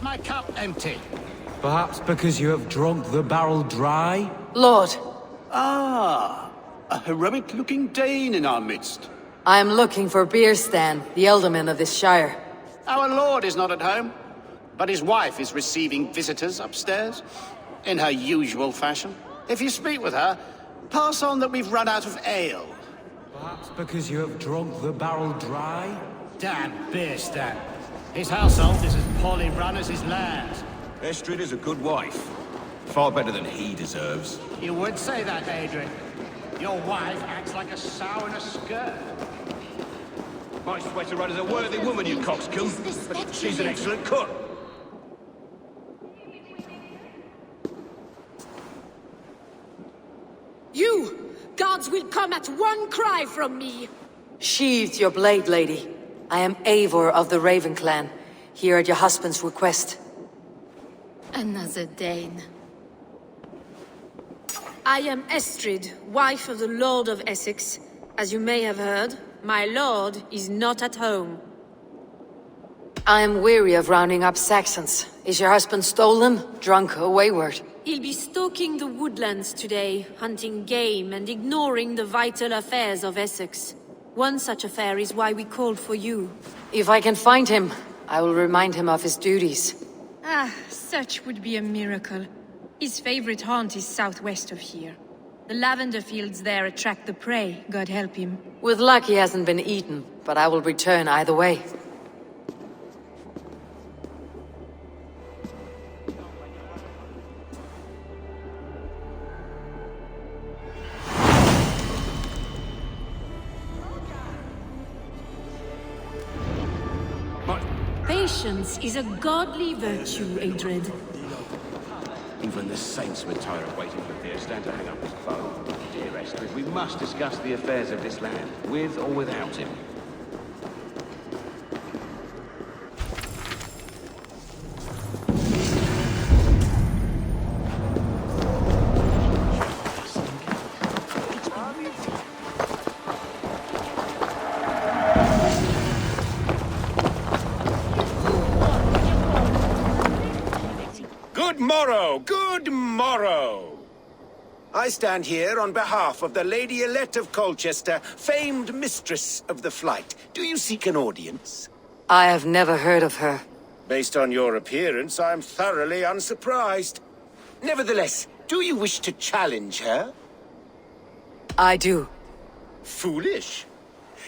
is my cup empty? Perhaps because you have drunk the barrel dry? Lord, Ah, a heroic-looking Dane in our midst. I am looking for Beerstan, the alderman of this shire. Our lord is not at home, but his wife is receiving visitors upstairs, in her usual fashion. If you speak with her, pass on that we've run out of ale. Perhaps because you have drunk the barrel dry? Damn Beerstan. His household is as poorly run as his land. Estrid is a good wife. Far better than he deserves. You would say that, Adrian. Your wife acts like a sow in a skirt. My sweater run is a worthy woman, you coxcomb. But she's an excellent cook. You! Gods will come at one cry from me! Sheathe your blade, lady. I am Eivor of the Raven clan, here at your husband's request. Another Dane. I am Estrid, wife of the Lord of Essex. As you may have heard, my lord is not at home. I am weary of rounding up Saxons. Is your husband stolen, drunk, or wayward? He'll be stalking the woodlands today, hunting game and ignoring the vital affairs of Essex. One such affair is why we called for you. If I can find him, I will remind him of his duties. Ah, such would be a miracle. His favorite haunt is southwest of here. The lavender fields there attract the prey, God help him. With luck he hasn't been eaten, but I will return either way. Patience is a godly virtue, Adred. Even the saints would tire of waiting for Beerstan to hang up his bow. Dear Estrid, we must discuss the affairs of this land, with or without him. Good morrow! I stand here on behalf of the Lady Elette of Colchester, famed mistress of the flight. Do you seek an audience? I have never heard of her. Based on your appearance, I'm thoroughly unsurprised. Nevertheless, do you wish to challenge her? I do. Foolish.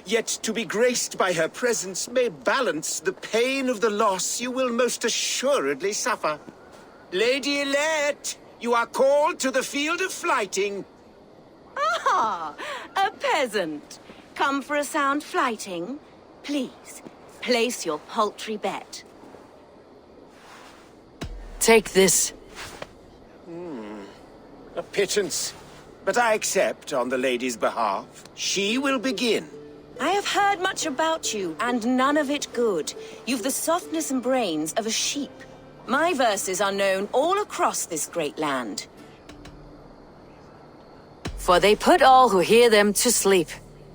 Yet to be graced by her presence may balance the pain of the loss you will most assuredly suffer. Lady Elette, you are called to the field of flighting. Ah, a peasant. Come for a sound flighting? Please, place your paltry bet. Take this. A pittance. But I accept on the lady's behalf. She will begin. I have heard much about you, and none of it good. You've the softness and brains of a sheep. My verses are known all across this great land. For they put all who hear them to sleep.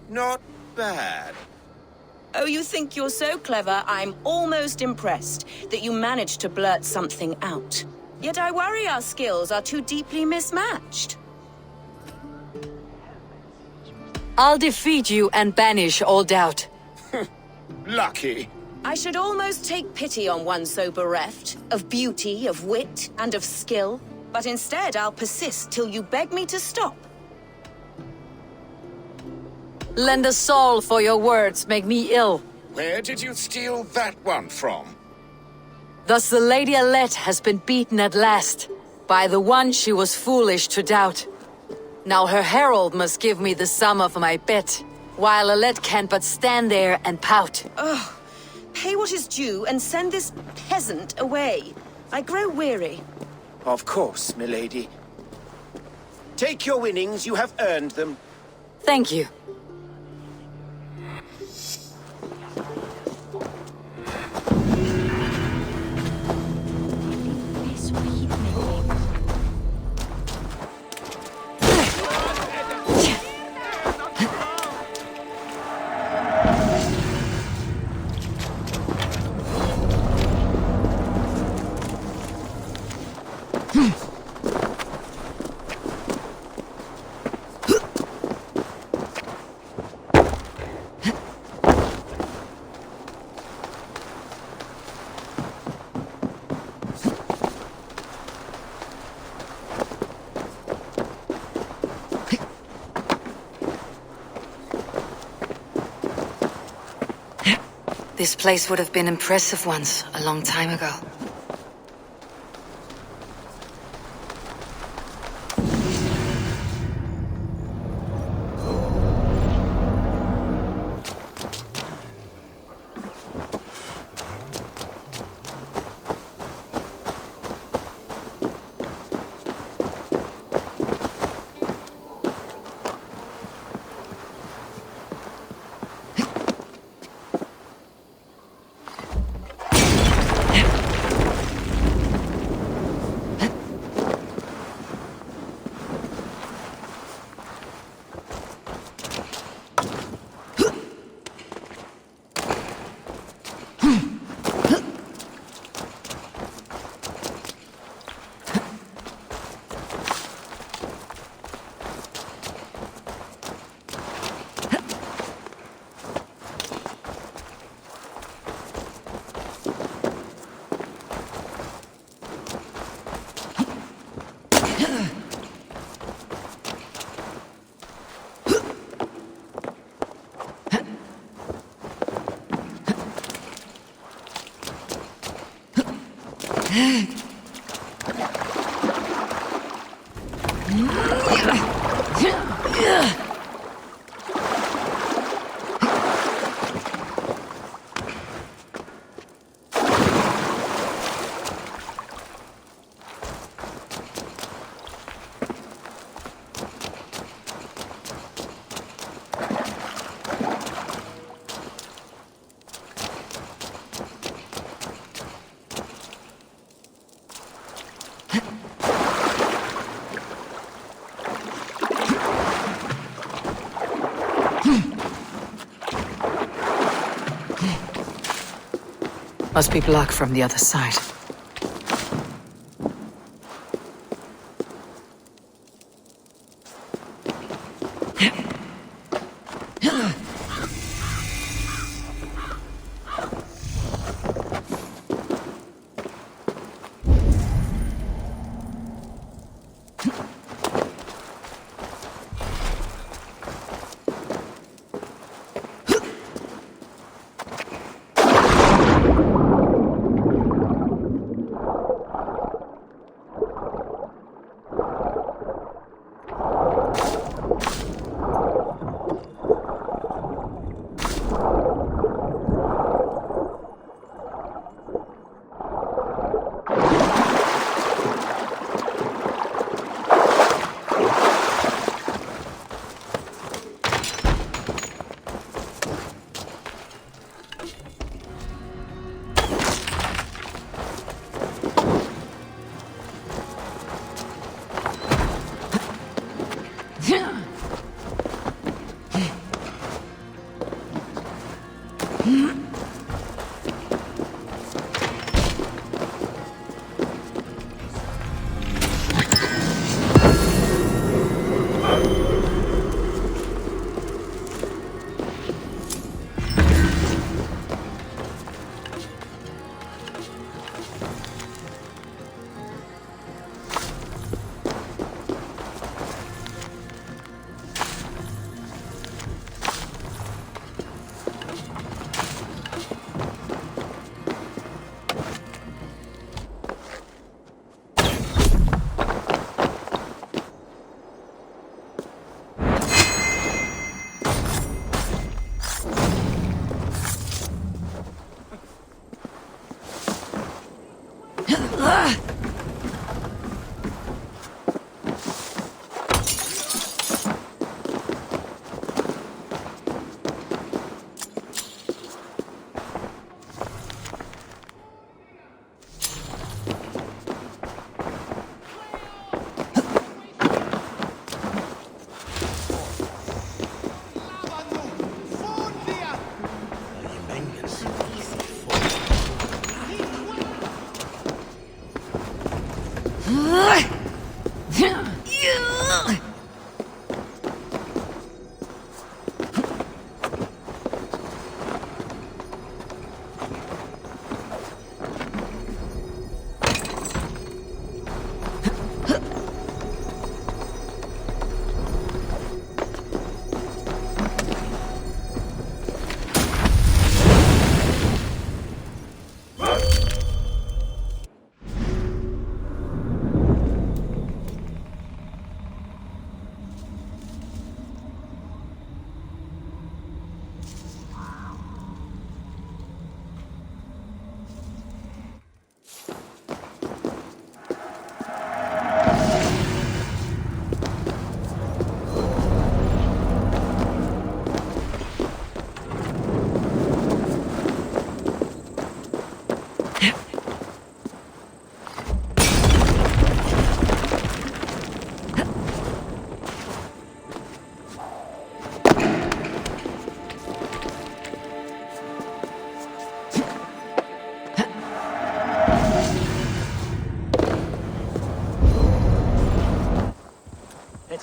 Not bad. Oh, you think you're so clever, I'm almost impressed that you managed to blurt something out. Yet I worry our skills are too deeply mismatched. I'll defeat you and banish all doubt. Lucky. I should almost take pity on one so bereft, of beauty, of wit, and of skill. But instead I'll persist till you beg me to stop. Lend a soul for your words make me ill. Where did you steal that one from? Thus the Lady Alette has been beaten at last, by the one she was foolish to doubt. Now her herald must give me the sum of my bet, while Alette can but stand there and pout. Ugh. Pay what is due and send this peasant away. I grow weary. Of course, milady. Take your winnings, you have earned them. Thank you. This place would have been impressive once, a long time ago. Must be blocked from the other side.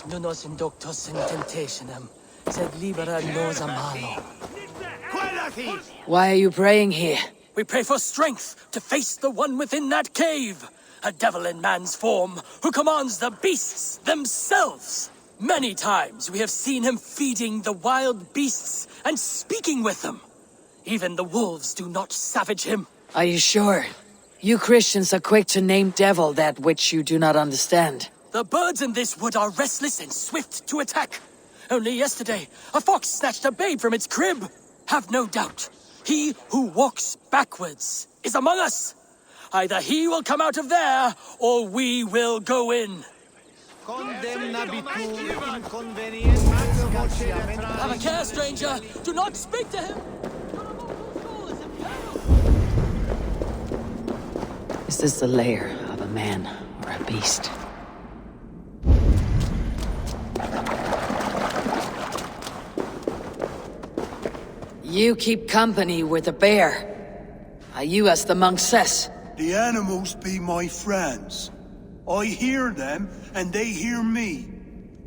no nos inductos in temptationem, sed libera nos a malo. Why are you praying here? We pray for strength to face the one within that cave. A devil in man's form, who commands the beasts themselves. Many times we have seen him feeding the wild beasts and speaking with them. Even the wolves do not savage him. Are you sure? You Christians are quick to name devil that which you do not understand. The birds in this wood are restless and swift to attack. Only yesterday, a fox snatched a babe from its crib. Have no doubt, he who walks backwards is among us. Either he will come out of there, or we will go in. Have a care, stranger. Do not speak to him. Is this the lair of a man or a beast? You keep company with a bear. Are you as the monk says? The animals be my friends. I hear them, and they hear me.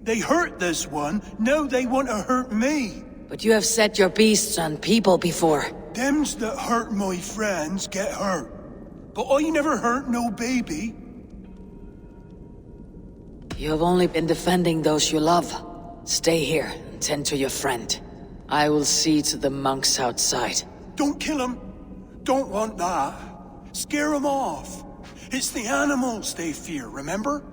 They hurt this one, now they want to hurt me. But you have set your beasts on people before. Thems that hurt my friends get hurt. But I never hurt no baby. You have only been defending those you love. Stay here and tend to your friend. I will see to the monks outside. Don't kill him. Don't want that. Scare them off. It's the animals they fear, remember?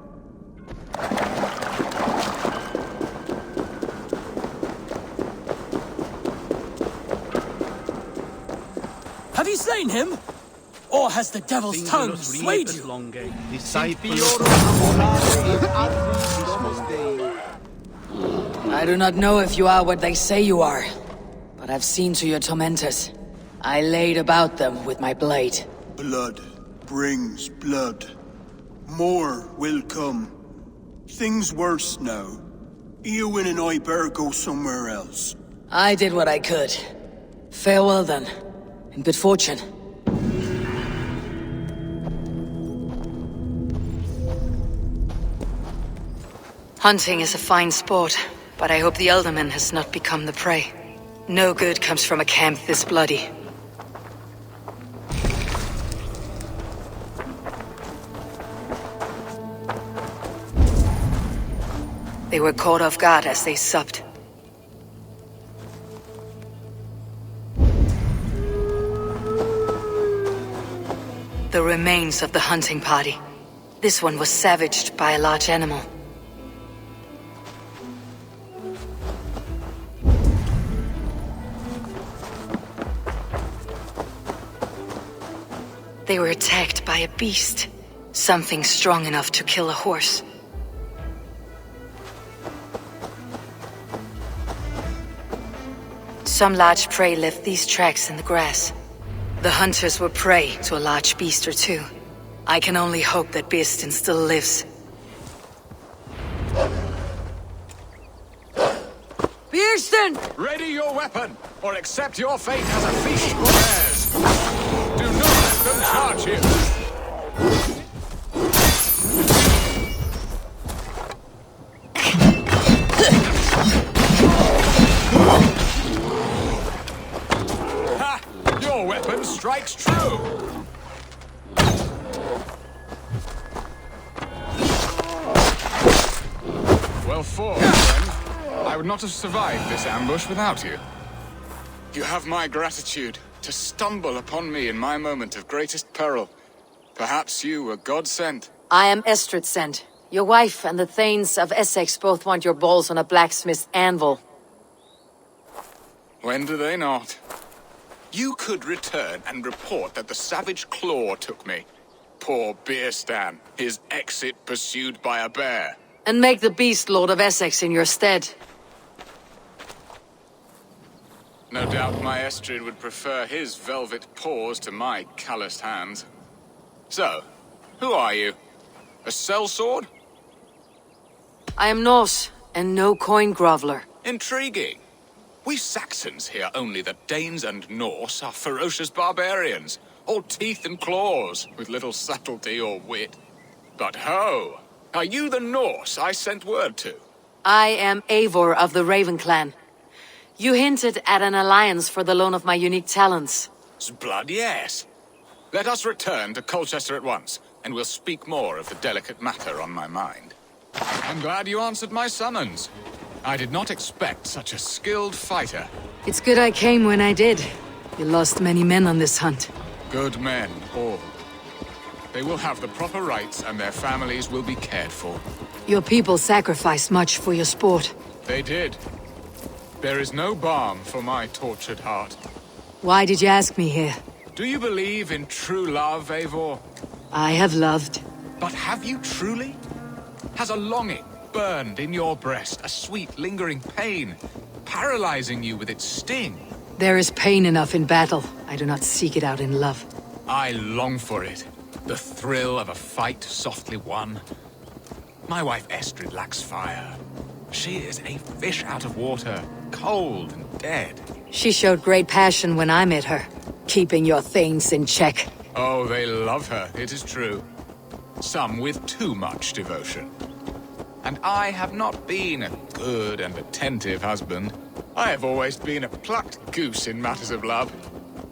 Have you slain him? Or has the devil's tongue swayed you? I do not know if you are what they say you are, but I've seen to your tormentors. I laid about them with my blade. Blood brings blood. More will come. Things worse now. Eowyn and I better go somewhere else. I did what I could. Farewell then, and good fortune. Hunting is a fine sport, but I hope the Elderman has not become the prey. No good comes from a camp this bloody. They were caught off guard as they supped. The remains of the hunting party. This one was savaged by a large animal. They were attacked by a beast. Something strong enough to kill a horse. Some large prey left these tracks in the grass. The hunters were prey to a large beast or two. I can only hope that Beastin still lives. Beastin! Ready your weapon, or accept your fate as a feast for bears. Do not let them charge you. Ha! Your weapon strikes true. Well fought, friend. I would not have survived this ambush without you. You have my gratitude to stumble upon me in my moment of greatest peril. Perhaps you were God sent. I am Estrid sent. Your wife and the Thanes of Essex both want your balls on a blacksmith's anvil. When do they not? You could return and report that the savage Claw took me. Poor Beerstan, his exit pursued by a bear. And make the beast Lord of Essex in your stead. No doubt my Estrid would prefer his velvet paws to my calloused hands. So, who are you? A sellsword? I am Norse, and no coin groveler. Intriguing. We Saxons hear only that Danes and Norse are ferocious barbarians, all teeth and claws, with little subtlety or wit. But ho! Are you the Norse I sent word to? I am Eivor of the Raven Clan. You hinted at an alliance for the loan of my unique talents. Blood, yes. Let us return to Colchester at once, and we'll speak more of the delicate matter on my mind. I'm glad you answered my summons. I did not expect such a skilled fighter. It's good I came when I did. You lost many men on this hunt. Good men, all. They will have the proper rights, and their families will be cared for. Your people sacrificed much for your sport. They did. There is no balm for my tortured heart. Why did you ask me here? Do you believe in true love, Eivor? I have loved. But have you truly? Has a longing burned in your breast, a sweet, lingering pain, paralyzing you with its sting? There is pain enough in battle. I do not seek it out in love. I long for it. The thrill of a fight softly won. My wife Estrid lacks fire. She is a fish out of water, cold and dead. She showed great passion when I met her, keeping your things in check. Oh, they love her, it is true. Some with too much devotion. And I have not been a good and attentive husband. I have always been a plucked goose in matters of love.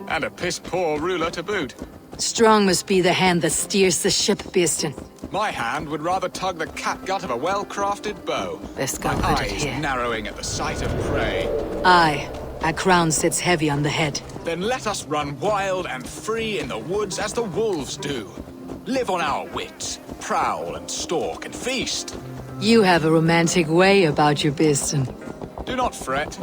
And a piss-poor ruler to boot. Strong must be the hand that steers the ship, Birsten. My hand would rather tug the catgut of a well-crafted bow. Best go My put it eyes here. narrowing at the sight of prey. Aye, a crown sits heavy on the head. Then let us run wild and free in the woods as the wolves do. Live on our wits, prowl and stalk and feast. You have a romantic way about you, Birsten. Do not fret.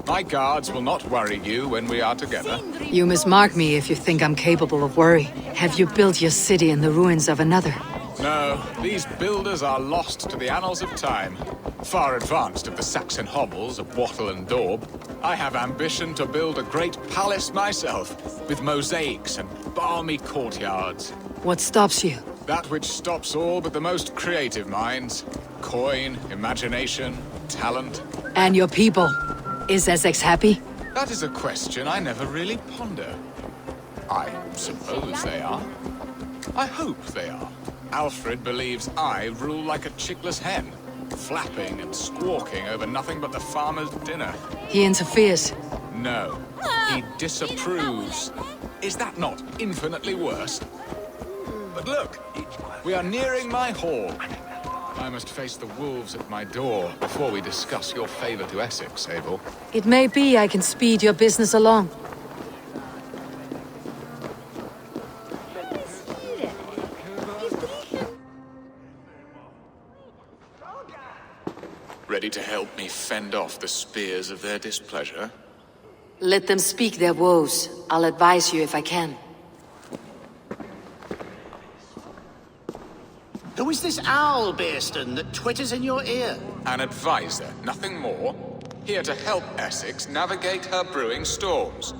My guards will not worry you when we are together. You must mark me if you think I'm capable of worry. Have you built your city in the ruins of another? No, these builders are lost to the annals of time. Far advanced of the Saxon hovels of Wattle and Daub. I have ambition to build a great palace myself, with mosaics and balmy courtyards. What stops you? That which stops all but the most creative minds. Coin, imagination, talent. And your people? Is Essex happy? That is a question I never really ponder. I suppose they are. I hope they are. Alfred believes I rule like a chickless hen, flapping and squawking over nothing but the farmer's dinner. He interferes. No, he disapproves. Is that not infinitely worse? But look, we are nearing my hall. I must face the wolves at my door before we discuss your favor to Essex, Abel. It may be I can speed your business along. Ready to help me fend off the spears of their displeasure? Let them speak their woes. I'll advise you if I can. Who is this owl, Birsten, that twitters in your ear? An advisor, nothing more. Here to help Essex navigate her brewing storms.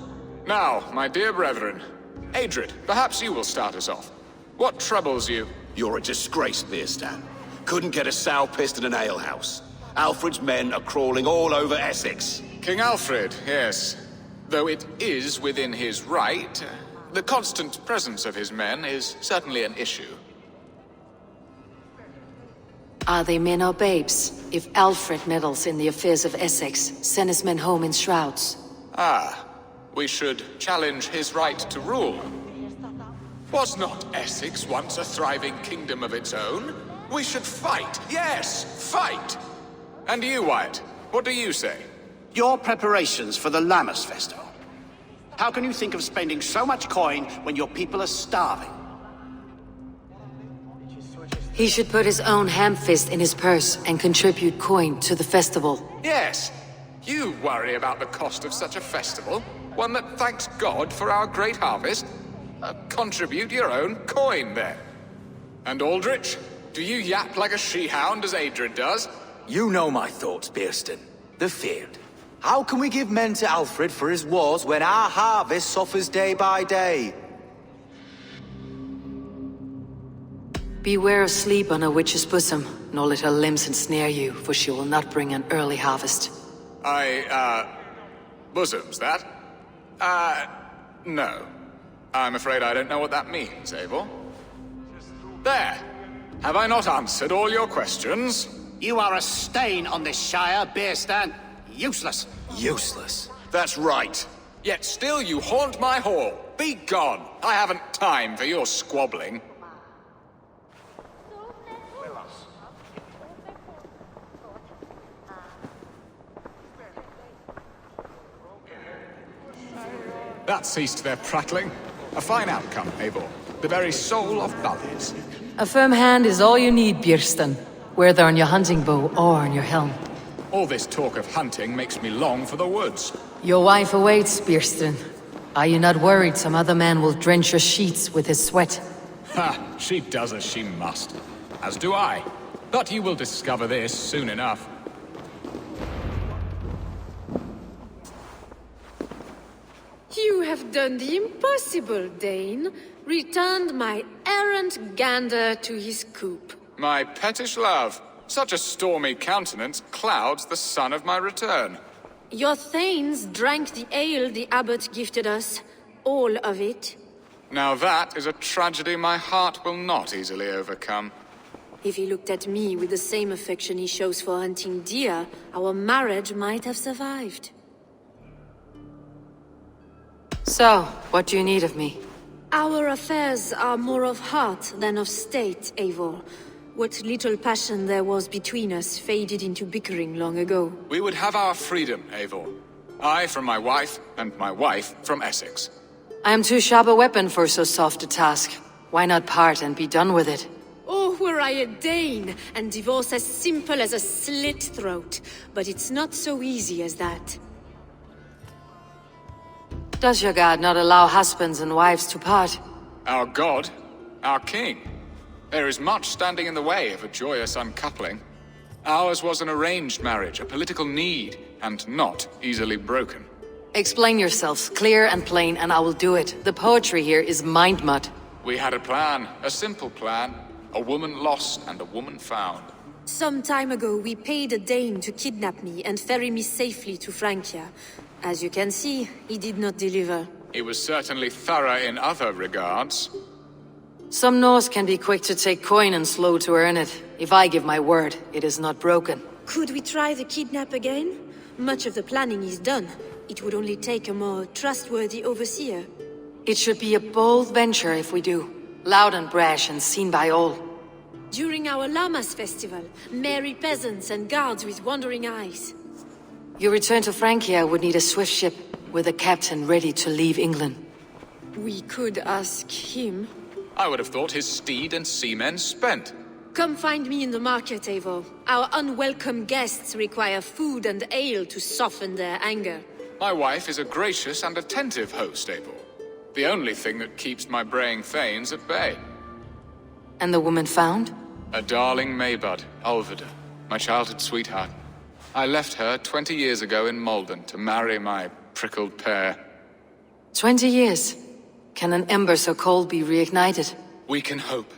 Now, my dear brethren, Adrid, perhaps you will start us off. What troubles you? You're a disgrace, Birsten. Couldn't get a sow pissed in an alehouse. Alfred's men are crawling all over Essex. King Alfred, yes. Though it is within his right, the constant presence of his men is certainly an issue. Are they men or babes? If Alfred meddles in the affairs of Essex, send his men home in shrouds. Ah, we should challenge his right to rule. Was not Essex once a thriving kingdom of its own? We should fight, yes, fight! And you, Wyatt, what do you say? Your preparations for the Lammas festival. How can you think of spending so much coin when your people are starving? He should put his own ham-fist in his purse and contribute coin to the festival. Yes, you worry about the cost of such a festival, one that thanks God for our great harvest. Contribute your own coin, then. And Aldrich, do you yap like a she-hound as Adrid does? You know my thoughts, Birsten. The field. How can we give men to Alfred for his wars when our harvest suffers day by day? Beware of sleep on a witch's bosom, nor let her limbs ensnare you, for she will not bring an early harvest. Bosoms, that? No. I'm afraid I don't know what that means, Abel. There! Have I not answered all your questions? You are a stain on this Shire, Beerstan. Useless. Useless. That's right. Yet still you haunt my hall. Be gone. I haven't time for your squabbling. That ceased their prattling. A fine outcome, Eivor. The very soul of ballads. A firm hand is all you need, Björsten, whether on your hunting bow or on your helm. All this talk of hunting makes me long for the woods. Your wife awaits, Björsten. Are you not worried some other man will drench your sheets with his sweat? Ha! She does as she must. As do I. But you will discover this soon enough. You have done the impossible, Dane. Returned my errant gander to his coop. My pettish love. Such a stormy countenance clouds the sun of my return. Your thanes drank the ale the abbot gifted us. All of it. Now that is a tragedy my heart will not easily overcome. If he looked at me with the same affection he shows for hunting deer, our marriage might have survived. So, what do you need of me? Our affairs are more of heart than of state, Eivor. What little passion there was between us faded into bickering long ago. We would have our freedom, Eivor. I from my wife, and my wife from Essex. I am too sharp a weapon for so soft a task. Why not part and be done with it? Oh, were I a Dane, and divorce as simple as a slit throat. But it's not so easy as that. Does your god not allow husbands and wives to part? Our god? Our king? There is much standing in the way of a joyous uncoupling. Ours was an arranged marriage, a political need, and not easily broken. Explain yourselves clear and plain, and I will do it. The poetry here is mind mud. We had a plan, a simple plan. A woman lost and a woman found. Some time ago, we paid a Dane to kidnap me and ferry me safely to Francia. As you can see, he did not deliver. He was certainly thorough in other regards. Some Norse can be quick to take coin and slow to earn it. If I give my word, it is not broken. Could we try the kidnap again? Much of the planning is done. It would only take a more trustworthy overseer. It should be a bold venture if we do. Loud and brash and seen by all. During our Llamas festival, merry peasants and guards with wandering eyes. Your return to Francia would need a swift ship, with a captain ready to leave England. We could ask him. I would have thought his steed and seamen spent. Come find me in the market, Eivor. Our unwelcome guests require food and ale to soften their anger. My wife is a gracious and attentive host, Eivor. The only thing that keeps my braying thanes at bay. And the woman found? A darling Maybud, Alvida, my childhood sweetheart. I left her 20 years ago in Malden to marry my prickled pear. 20 years? Can an ember so cold be reignited? We can hope.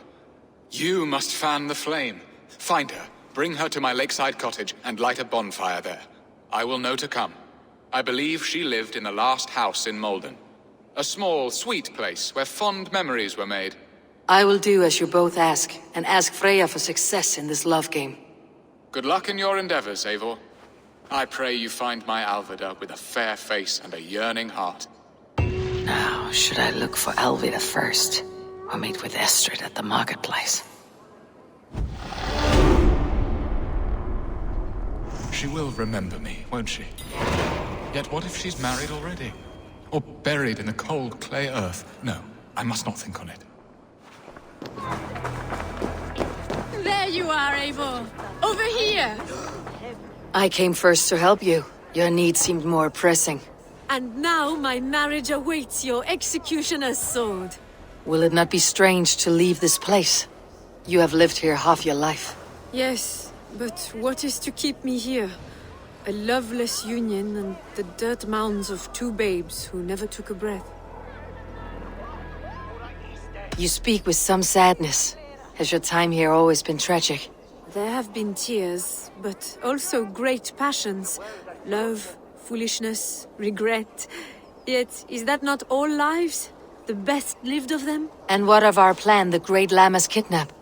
You must fan the flame. Find her, bring her to my lakeside cottage, and light a bonfire there. I will know to come. I believe she lived in the last house in Malden. A small, sweet place where fond memories were made. I will do as you both ask, and ask Freya for success in this love game. Good luck in your endeavors, Eivor. I pray you find my Alvida with a fair face and a yearning heart. Now, should I look for Alvida first, or meet with Estrid at the marketplace? She will remember me, won't she? Yet what if she's married already? Or buried in the cold clay earth? No, I must not think on it. There you are, Eivor. Over here! I came first to help you. Your need seemed more pressing. And now my marriage awaits your executioner's sword. Will it not be strange to leave this place? You have lived here half your life. Yes, but what is to keep me here? A loveless union and the dirt mounds of two babes who never took a breath. You speak with some sadness. Has your time here always been tragic? There have been tears, but also great passions. Love, foolishness, regret. Yet, is that not all lives? The best lived of them? And what of our plan, the Great Llamas kidnap?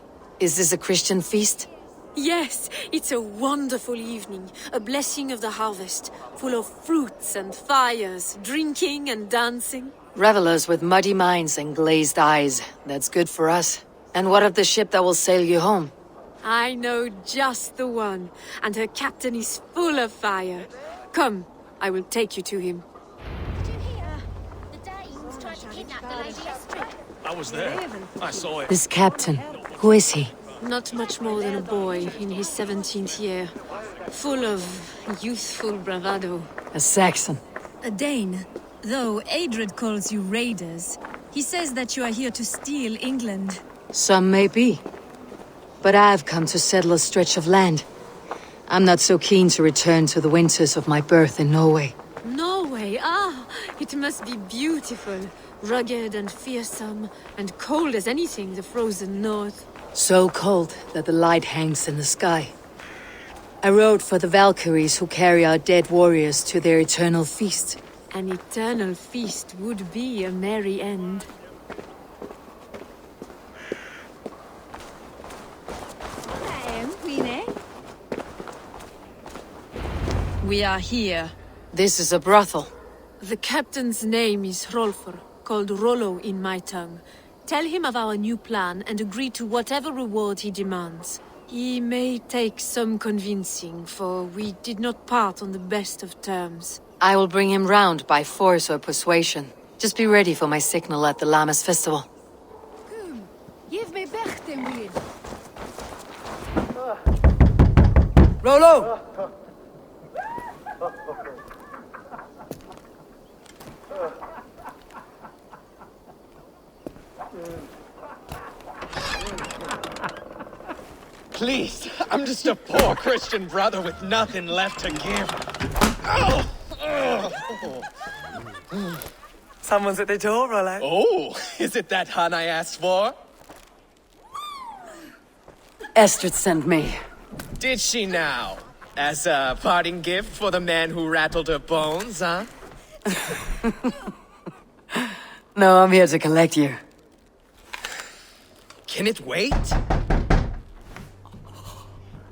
Is this a Christian feast? Yes, it's a wonderful evening, a blessing of the harvest, full of fruits and fires, drinking and dancing. Revelers with muddy minds and glazed eyes. That's good for us. And what of the ship that will sail you home? I know just the one, and her captain is full of fire. Come, I will take you to him. Did you hear? The Danes tried to kidnap the Lady Estrid. I was there. I saw it. This captain, who is he? Not much more than a boy in his 17th year, full of youthful bravado. A Saxon. A Dane. Though Adred calls you raiders, he says that you are here to steal England. Some may be. But I've come to settle a stretch of land. I'm not so keen to return to the winters of my birth in Norway. Norway, ah, it must be beautiful. Rugged and fearsome, and cold as anything the frozen north. So cold that the light hangs in the sky. I rode for the Valkyries who carry our dead warriors to their eternal feast. An eternal feast would be a merry end. We are here. This is a brothel. The captain's name is Hrolfr, called Rollo in my tongue. Tell him of our new plan and agree to whatever reward he demands. He may take some convincing, for we did not part on the best of terms. I will bring him round by force or persuasion. Just be ready for my signal at the Lammas festival. Give me Bechten wheel. Rollo! Please, I'm just a poor Christian brother with nothing left to give. Oh! Someone's at the door, Rollo. Oh, is it that hun I asked for? Estrid sent me. Did she now? As a parting gift for the man who rattled her bones, huh? No, I'm here to collect you. Can it wait?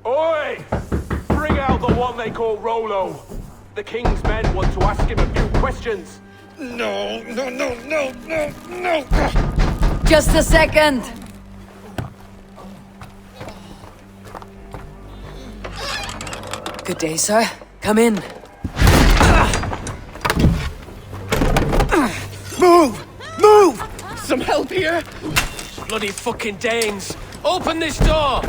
Oi! Bring out the one they call Rollo. The king's men want to ask him a few questions. No. Just a second! Good day, sir. Come in. Move! Move! Some help here? Bloody fucking Danes! Open this door!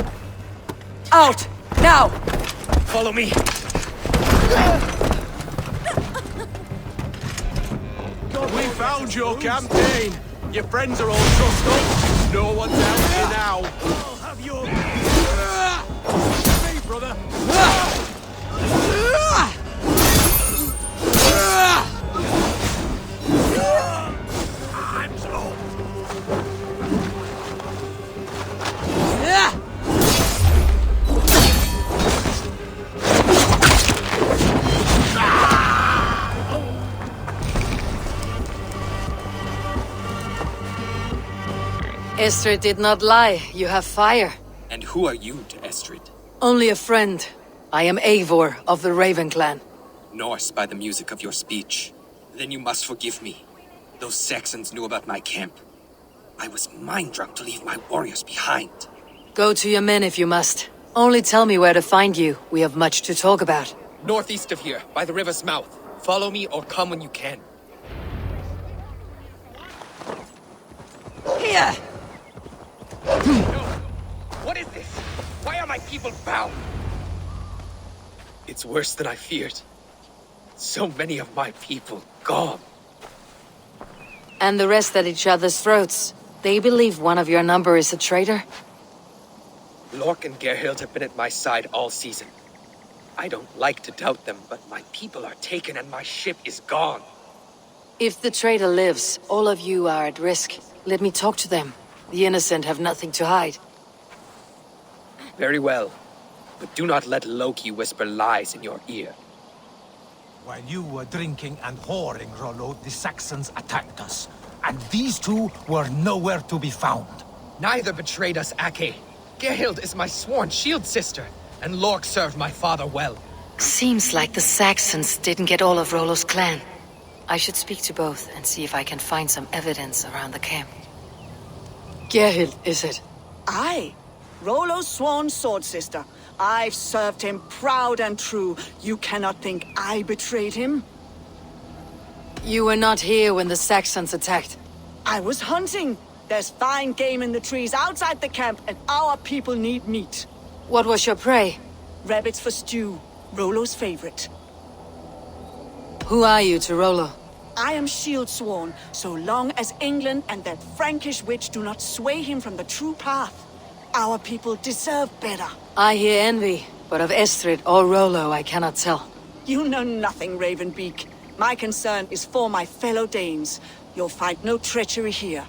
Out! Now! Follow me. We found your campaign. Your friends are all trussed up. No one's out here now. I'll have your... Me, brother! Estrid did not lie. You have fire. And who are you to Estrid? Only a friend. I am Eivor of the Raven clan. Norse by the music of your speech. Then you must forgive me. Those Saxons knew about my camp. I was mind-drunk to leave my warriors behind. Go to your men if you must. Only tell me where to find you. We have much to talk about. Northeast of here, by the river's mouth. Follow me or come when you can. Here! What is this? Why are my people bound? It's worse than I feared. So many of my people gone. And the rest at each other's throats. They believe one of your number is a traitor? Lork and Gerhild have been at my side all season. I don't like to doubt them, but my people are taken and my ship is gone. If the traitor lives, all of you are at risk. Let me talk to them. The innocent have nothing to hide. Very well. But do not let Loki whisper lies in your ear. While you were drinking and whoring, Rollo, the Saxons attacked us. And these two were nowhere to be found. Neither betrayed us, Ake. Gerhild is my sworn shield sister, and Lork served my father well. Seems like the Saxons didn't get all of Rollo's clan. I should speak to both and see if I can find some evidence around the camp. Gerhild, is it? Aye. Rollo's sworn sword sister. I've served him proud and true. You cannot think I betrayed him? You were not here when the Saxons attacked. I was hunting. There's fine game in the trees outside the camp, and our people need meat. What was your prey? Rabbits for stew. Rollo's favorite. Who are you to Rollo? I am shield sworn, so long as England and that Frankish witch do not sway him from the true path. Our people deserve better. I hear envy, but of Estrid or Rollo I cannot tell. You know nothing, Ravenbeak. My concern is for my fellow Danes. You'll find no treachery here.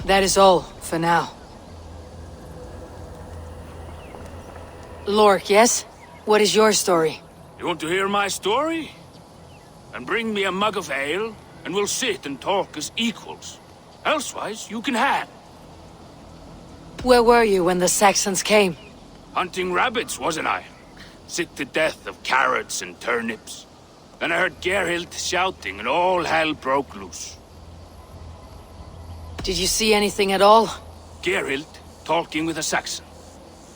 That is all, for now. Lork, yes? What is your story? You want to hear my story? And bring me a mug of ale, and we'll sit and talk as equals. Elsewise, you can hang. Where were you when the Saxons came? Hunting rabbits, wasn't I? Sick to death of carrots and turnips. Then I heard Gerhild shouting, and all hell broke loose. Did you see anything at all? Gerhild talking with a Saxon.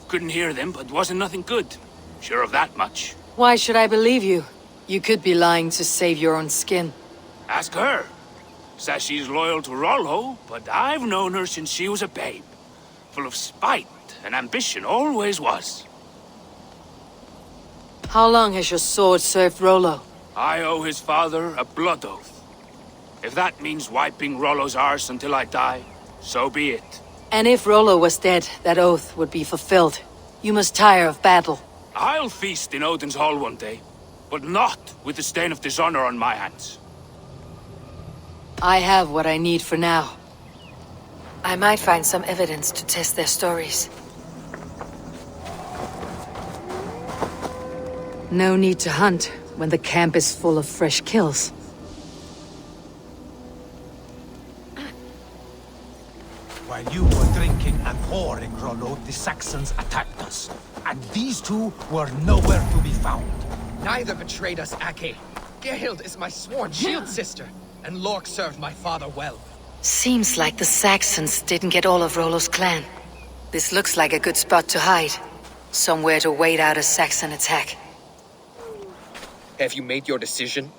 Couldn't hear them, but wasn't nothing good. Sure of that much. Why should I believe you? You could be lying to save your own skin. Ask her. Says she's loyal to Rollo, but I've known her since she was a babe. Full of spite and ambition, always was. How long has your sword served Rollo? I owe his father a blood oath. If that means wiping Rollo's arse until I die, so be it. And if Rollo was dead, that oath would be fulfilled. You must tire of battle. I'll feast in Odin's hall one day, but not with the stain of dishonor on my hands. I have what I need for now. I might find some evidence to test their stories. No need to hunt when the camp is full of fresh kills. While you were drinking and whoring, Rollo, the Saxons attacked us. And these two were nowhere to be found. Neither betrayed us, Ake. Gerhild is my sworn shield sister, and Lork served my father well. Seems like the Saxons didn't get all of Rollo's clan. This looks like a good spot to hide. Somewhere to wait out a Saxon attack. Have you made your decision?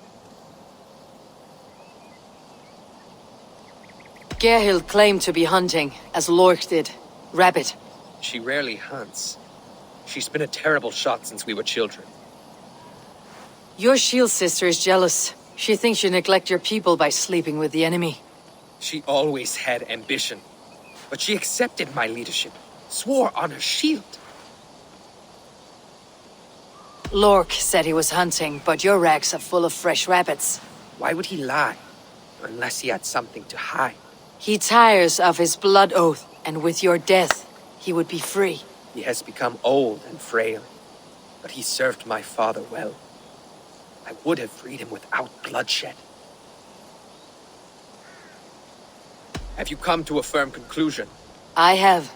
Gerhild claimed to be hunting, as Lork did. Rabbit. She rarely hunts. She's been a terrible shot since we were children. Your shield sister is jealous. She thinks you neglect your people by sleeping with the enemy. She always had ambition. But she accepted my leadership. Swore on her shield. Lork said he was hunting, but your racks are full of fresh rabbits. Why would he lie? Unless he had something to hide. He tires of his blood oath, and with your death, he would be free. He has become old and frail, but he served my father well. I would have freed him without bloodshed. Have you come to a firm conclusion? I have.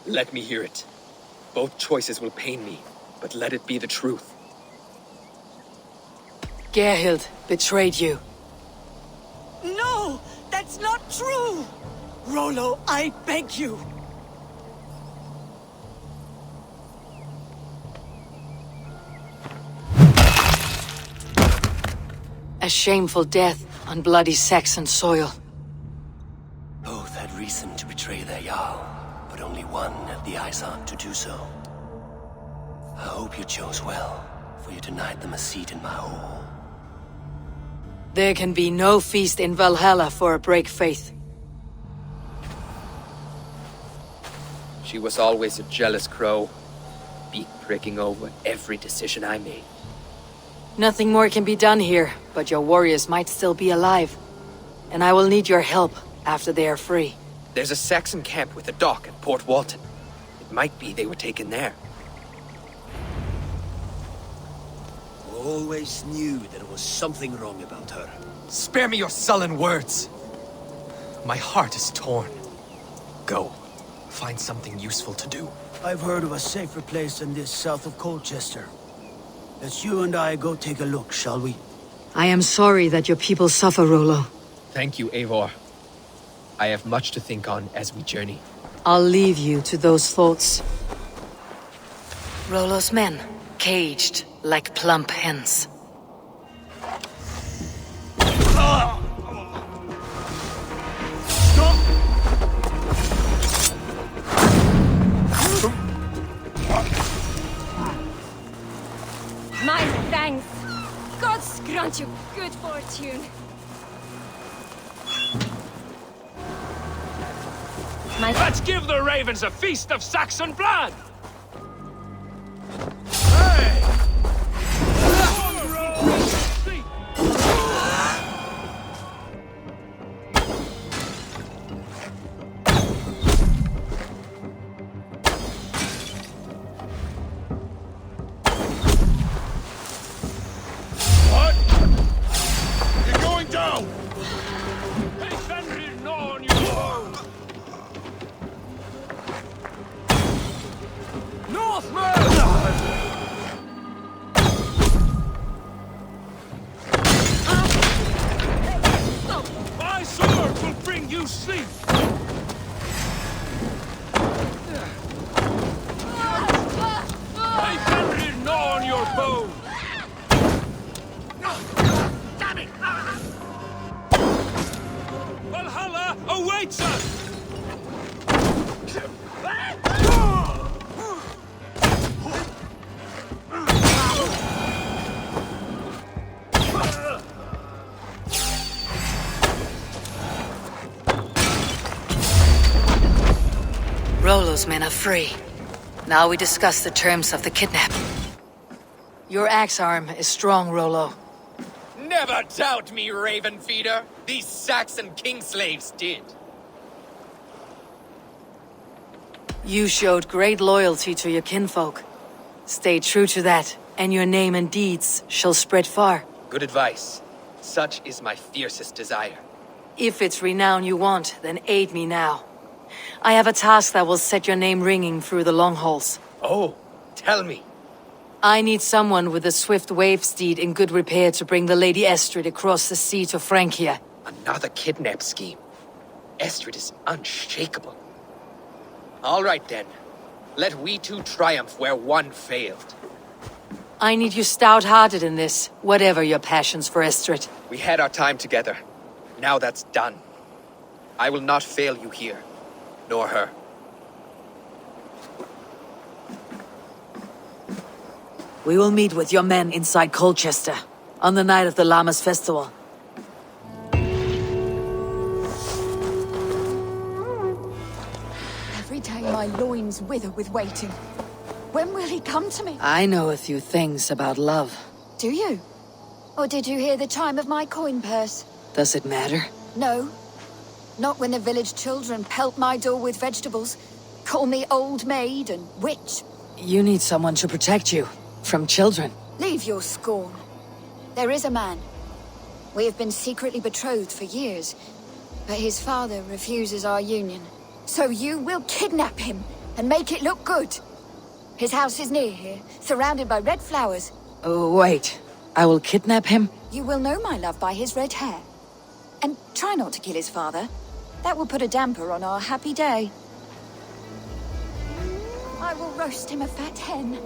Let me hear it. Both choices will pain me, but let it be the truth. Gerhild betrayed you. No! That's not true! Rollo, I beg you! A shameful death on bloody Saxon soil. Both had reason to betray their Jarl, but only one had the eyesight to do so. I hope you chose well, for you denied them a seat in my hall. There can be no feast in Valhalla for a break faith. She was always a jealous crow, beak pricking over every decision I made. Nothing more can be done here, but your warriors might still be alive. And I will need your help after they are free. There's a Saxon camp with a dock at Port Walton. It might be they were taken there. Always knew there was something wrong about her. Spare me your sullen words. My heart is torn. Go. find something useful to do. I've heard of a safer place than this south of Colchester. Let's you and I go take a look, shall we? I am sorry that your people suffer, Rollo. Thank you, Eivor. I have much to think on as we journey. I'll leave you to those thoughts. Rollo's men, caged like plump hens. My thanks. God grant you good fortune. Let's give the ravens a feast of Saxon blood! My sword will bring you sleep! May Fenrir gnaw on your bone! Damn it! Valhalla awaits us! Rollo's men are free. Now we discuss the terms of the kidnap. Your axe arm is strong, Rollo. Never doubt me, Raven Feeder. These Saxon kingslaves did. You showed great loyalty to your kinfolk. Stay true to that, and your name and deeds shall spread far. Good advice. Such is my fiercest desire. If it's renown you want, then aid me now. I have a task that will set your name ringing through the long halls. Oh, tell me. I need someone with a swift wave steed in good repair to bring the Lady Estrid across the sea to Francia. Another kidnap scheme. Estrid is unshakable. All right then. Let we two triumph where one failed. I need you stout-hearted in this, whatever your passions for Estrid. We had our time together. Now that's done. I will not fail you here. Nor her. We will meet with your men inside Colchester, on the night of the Lammas festival. Every day my loins wither with waiting. When will he come to me? I know a few things about love. Do you? Or did you hear the chime of my coin purse? Does it matter? No. Not when the village children pelt my door with vegetables, call me old maid and witch. You need someone to protect you. From children. Leave your scorn. There is a man. We have been secretly betrothed for years, but his father refuses our union. So you will kidnap him and make it look good. His house is near here, surrounded by red flowers. Oh, wait. I will kidnap him? You will know my love by his red hair. And try not to kill his father. That will put a damper on our happy day. I will roast him a fat hen.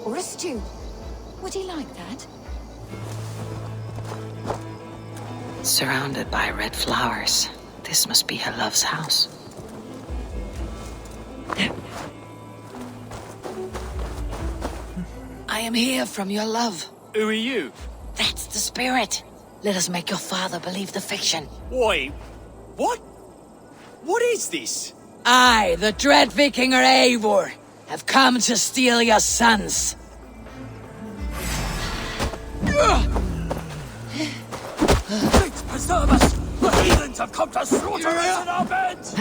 Or a stew. Would he like that? Surrounded by red flowers. This must be her love's house. I am here from your love. Who are you? That's the spirit. Let us make your father believe the fiction. Wait, what? What is this? I, the dread Vikinger Eivor, have come to steal your sons. Please preserve us! The heathens have come to slaughter us in our beds!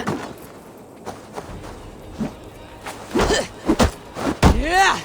Yeah!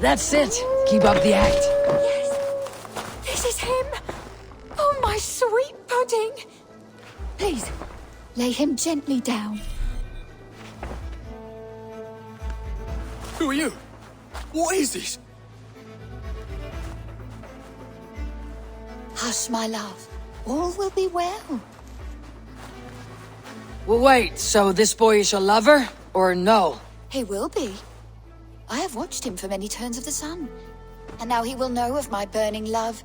That's it. Keep up the act. Yes, this is him. Oh, my sweet pudding. Please, lay him gently down. Who are you? What is this? Hush, my love. All will be well. Well, wait, so this boy is your lover? Or no? He will be. I have watched him for many turns of the sun. And now he will know of my burning love.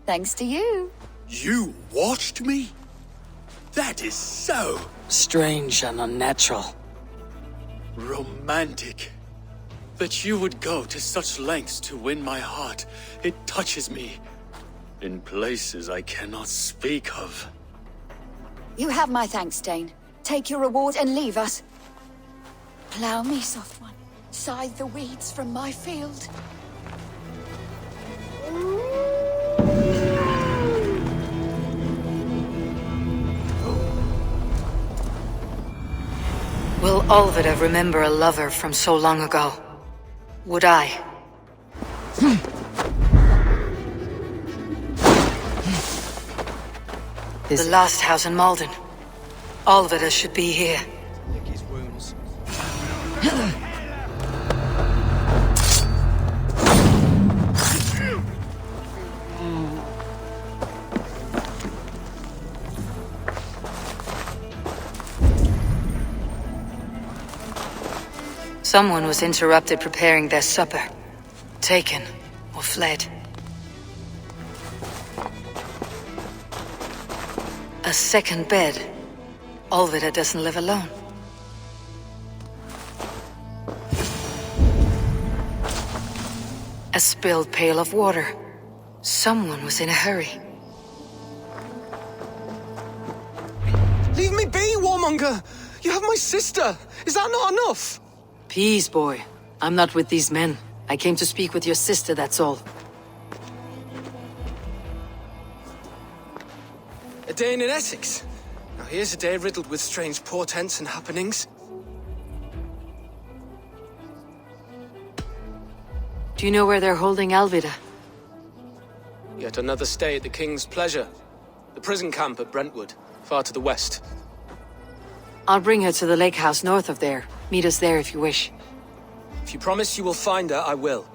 Thanks to you. You watched me? That is so... strange and unnatural. romantic. That you would go to such lengths to win my heart. It touches me. In places I cannot speak of. You have my thanks, Dane. Take your reward and leave us. Plough me, soft one. Scythe the weeds from my field. Will Olvida remember a lover from so long ago? Would I? The last house in Malden. Olvida should be here. His wounds. Someone was interrupted preparing their supper. Taken or fled. A second bed. Olvida doesn't live alone. A spilled pail of water. Someone was in a hurry. Leave me be, warmonger! You have my sister! Is that not enough? Peace, boy. I'm not with these men. I came to speak with your sister, that's all. A day in Essex. Now here's a day riddled with strange portents and happenings. Do you know where they're holding Alvida? Yet another stay at the King's pleasure. The prison camp at Brentwood, far to the west. I'll bring her to the lake house north of there. Meet us there if you wish. If you promise you will find her, I will.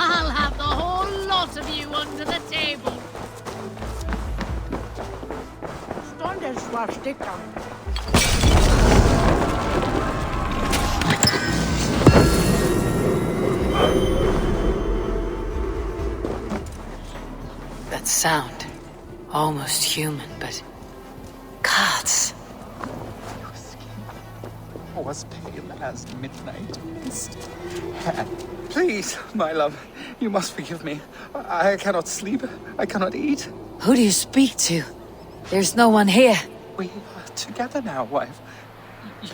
I'll have the whole lot of you under the table. Stand there, swastika. That sound. Almost human, but... gods. Was pale as midnight mist. Please, my love, you must forgive me. I cannot sleep. I cannot eat. Who do you speak to? There's no one here. We are together now, wife.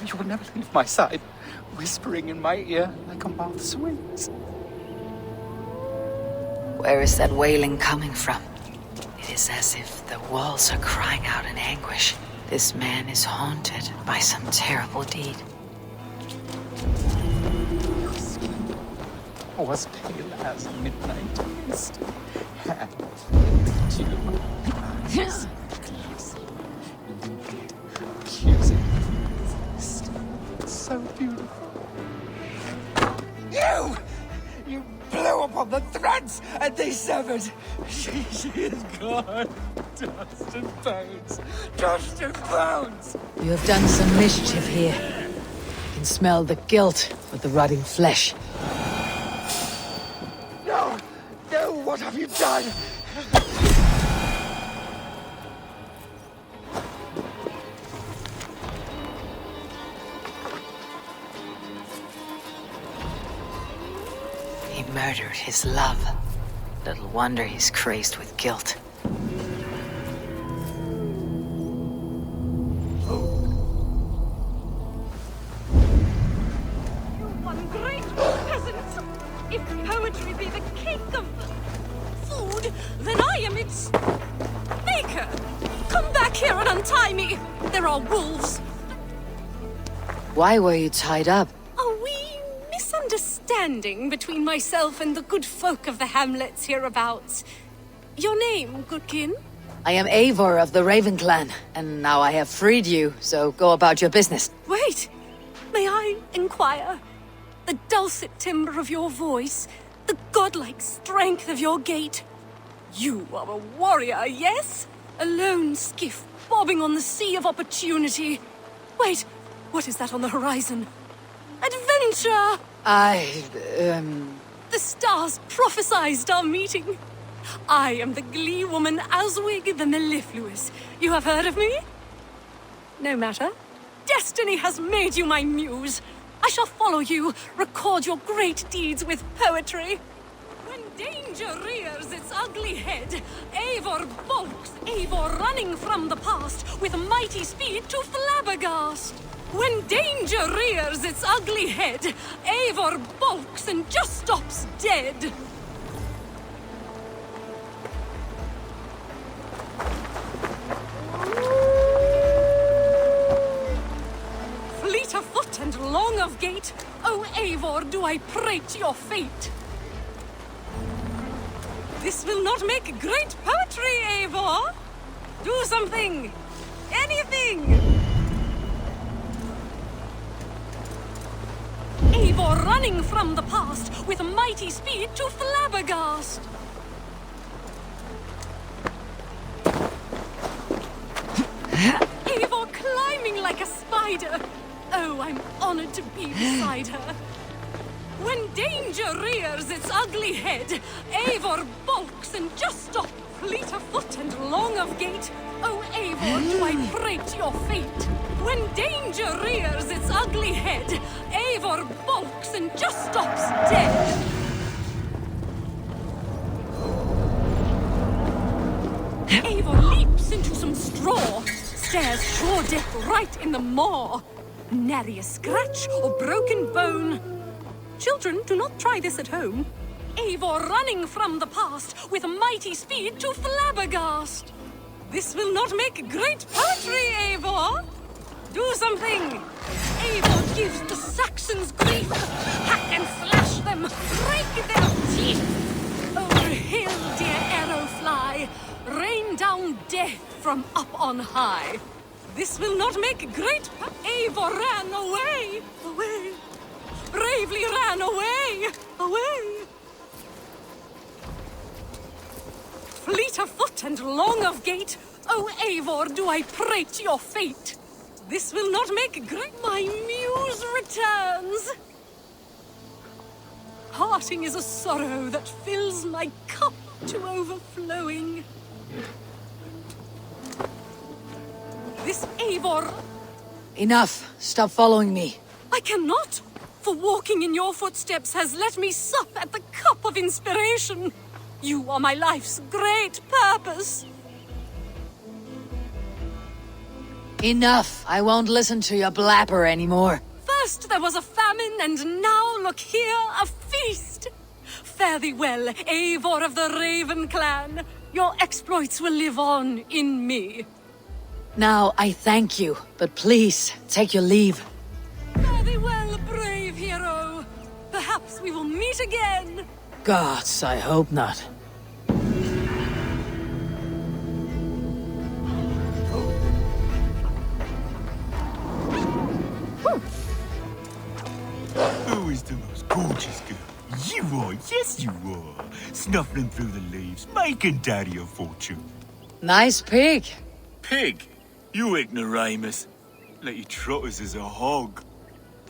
You will never leave my side, whispering in my ear like a moth's wings. Where is that wailing coming from? It is as if the walls are crying out in anguish. This man is haunted by some terrible deed. Was pale as midnight mist. And to eyes closely linked, accusing voice. So beautiful. You blew upon the threads, and they severed. She is gone. Dust and bones. Dust and bones. You have done some mischief here. You can smell the guilt of the rotting flesh. No! No, what have you done? He murdered his love. Little wonder he's crazed with guilt. One great peasant! If poetry be the cake of food, then I am its maker! Come back here and untie me! There are wolves! Why were you tied up? A wee misunderstanding between myself and the good folk of the hamlets hereabouts. Your name, goodkin? I am Eivor of the Raven Clan, and now I have freed you, so go about your business. Wait! May I inquire? The dulcet timbre of your voice, the godlike strength of your gait. You are a warrior, yes? A lone skiff bobbing on the sea of opportunity. Wait, what is that on the horizon? Adventure! The stars prophesized our meeting. I am the glee woman Aswig the Mellifluous. You have heard of me? No matter. Destiny has made you my muse. I shall follow you, record your great deeds with poetry. When danger rears its ugly head, Eivor balks, Eivor running from the past with mighty speed to flabbergast. When danger rears its ugly head, Eivor balks and just stops dead. Fleet of foot and long of gait, O Eivor, do I prate your fate. This will not make great poetry, Eivor. Do something. Anything. Eivor running from the past with mighty speed to flabbergast. Eivor climbing like a spider. Oh, I'm honored to be beside her. When danger rears its ugly head, Eivor balks and just stops. Fleet of foot and long of gait, oh Eivor, do I prate your fate. When danger rears its ugly head, Eivor balks and just stops dead. Eivor leaps into some straw, stares sure death right in the maw. Nary a scratch or broken bone. Children, do not try this at home. Eivor running from the past with mighty speed to flabbergast. This will not make great poetry, Eivor. Do something. Eivor gives the Saxons grief. Hack and slash them, break their teeth. Over hill, dear arrow fly. Rain down death from up on high. This will not make great Eivor ran away, away. Bravely ran away, away. Fleet of foot and long of gait, oh Eivor, do I prate your fate. This will not make great. My muse returns. Parting is a sorrow that fills my cup to overflowing. This Eivor... Enough. Stop following me. I cannot, for walking in your footsteps has let me sup at the cup of inspiration. You are my life's great purpose. Enough. I won't listen to your blabber anymore. First there was a famine, and now look here, a feast. Fare thee well, Eivor of the Raven Clan. Your exploits will live on in me. Now, I thank you, but please, take your leave. Fare thee well, brave hero. Perhaps we will meet again. Gods, I hope not. Who is the most gorgeous girl? You are, yes you are. Snuffling through the leaves, making daddy a fortune. Nice pig. Pig? You ignoramus. Let you trot us as a hog.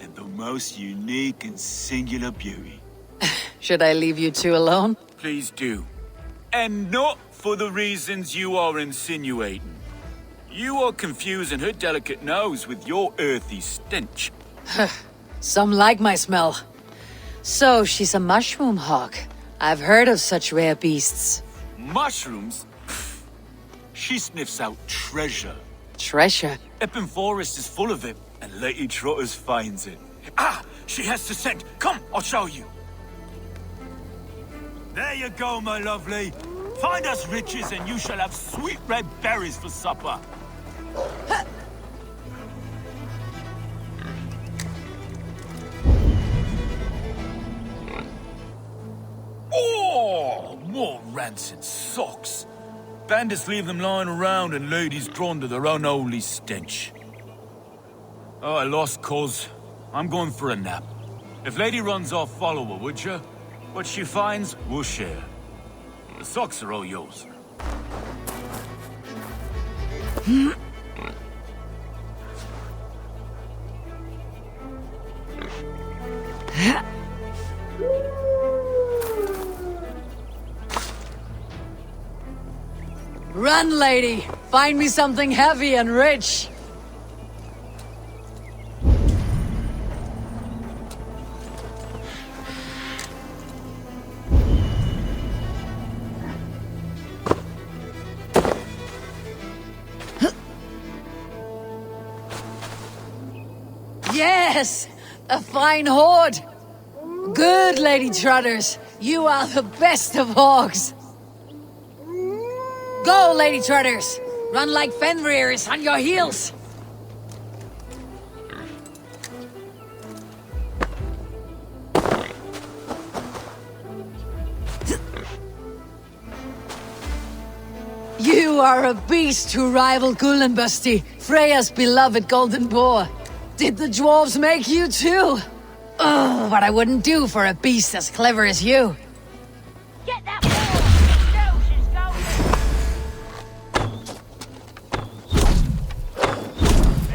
And the most unique and singular beauty. Should I leave you two alone? Please do. And not for the reasons you are insinuating. You are confusing her delicate nose with your earthy stench. Some like my smell. So she's a mushroom hog. I've heard of such rare beasts. Mushrooms? She sniffs out treasure. Treasure? Epping Forest is full of it, and Lady Trotters finds it. Ah! She has the scent! Come, I'll show you! There you go, my lovely. Find us riches and you shall have sweet red berries for supper. Oh, more rancid socks. Bandits leave them lying around and ladies drawn to their unholy stench. Oh, I lost cause. I'm going for a nap. If Lady runs off, follow her, would you? What she finds, we'll share. The socks are all yours. Run, lady! Find me something heavy and rich! Yes! A fine hoard! Good, Lady Trotters! You are the best of hogs! Go, Lady Trotters! Run like Fenrir's on your heels! You are a beast to rival Gullenbusti, Freya's beloved golden boar. Did the dwarves make you too? Oh, what I wouldn't do for a beast as clever as you. Get that boar! No, she's going.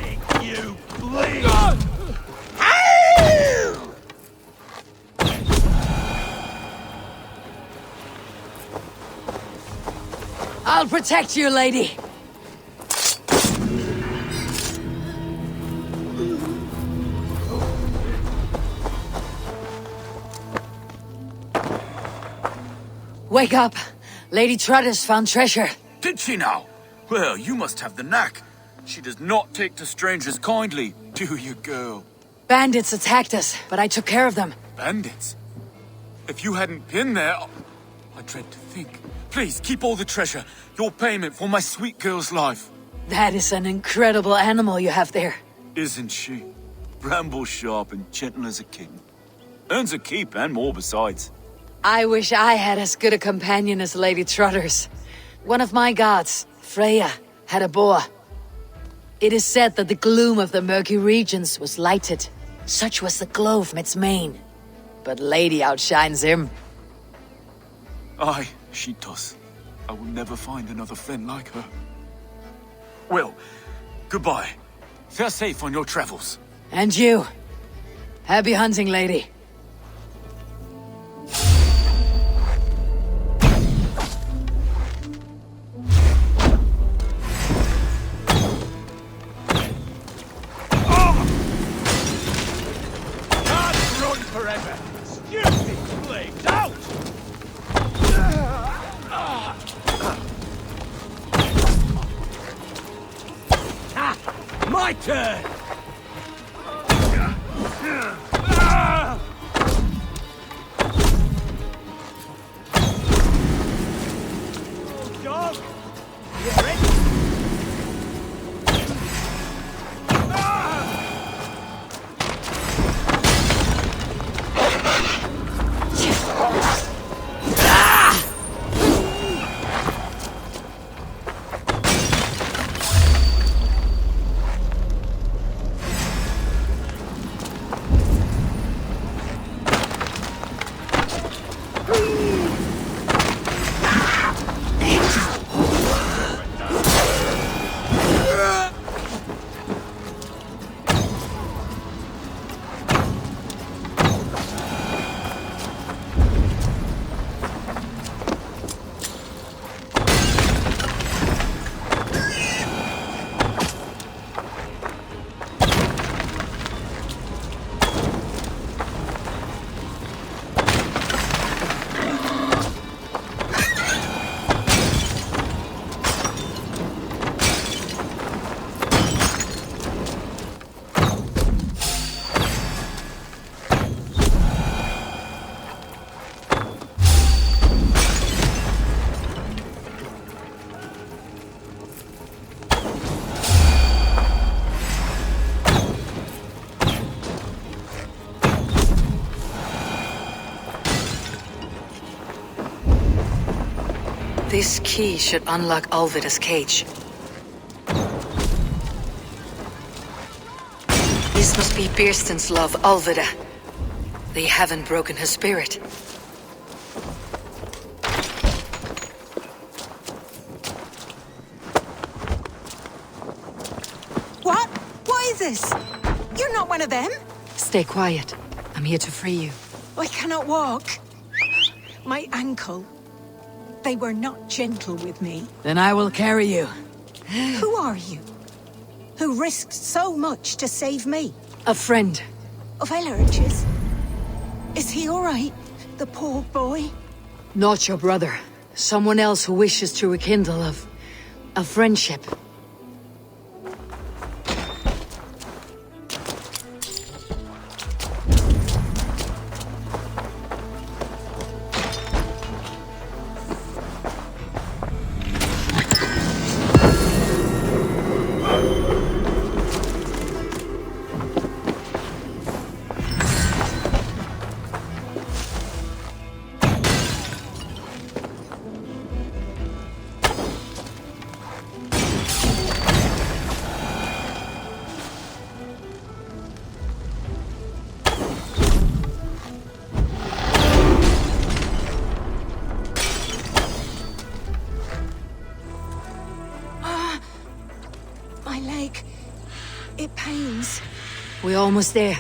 Make you bleed! I'll protect you, lady. Wake up. Lady Trotters found treasure. Did she now? Well, you must have the knack. She does not take to strangers kindly, do you, girl? Bandits attacked us, but I took care of them. Bandits? If you hadn't been there, I dread to think. Please, keep all the treasure. Your payment for my sweet girl's life. That is an incredible animal you have there. Isn't she? Bramble sharp and gentle as a kitten. Earns a keep and more besides. I wish I had as good a companion as Lady Trotters. One of my gods, Freya, had a boar. It is said that the gloom of the murky regions was lighted. Such was the glow from its mane. But Lady outshines him. Aye, she does. I will never find another friend like her. Well, goodbye. Fare safe on your travels. And you. Happy hunting, lady. Forever! Stupid plagues out! My turn! Dog! You ready? This key should unlock Alvida's cage. This must be Birsten's love, Alvida. They haven't broken her spirit. What? What is this? You're not one of them? Stay quiet. I'm here to free you. I cannot walk. My ankle. They were not gentle with me. Then I will carry you. Who are you? Who risked so much to save me? A friend. Of Ellerch's? Is he all right? The poor boy? Not your brother. Someone else who wishes to rekindle a friendship. My leg. It pains. We're almost there.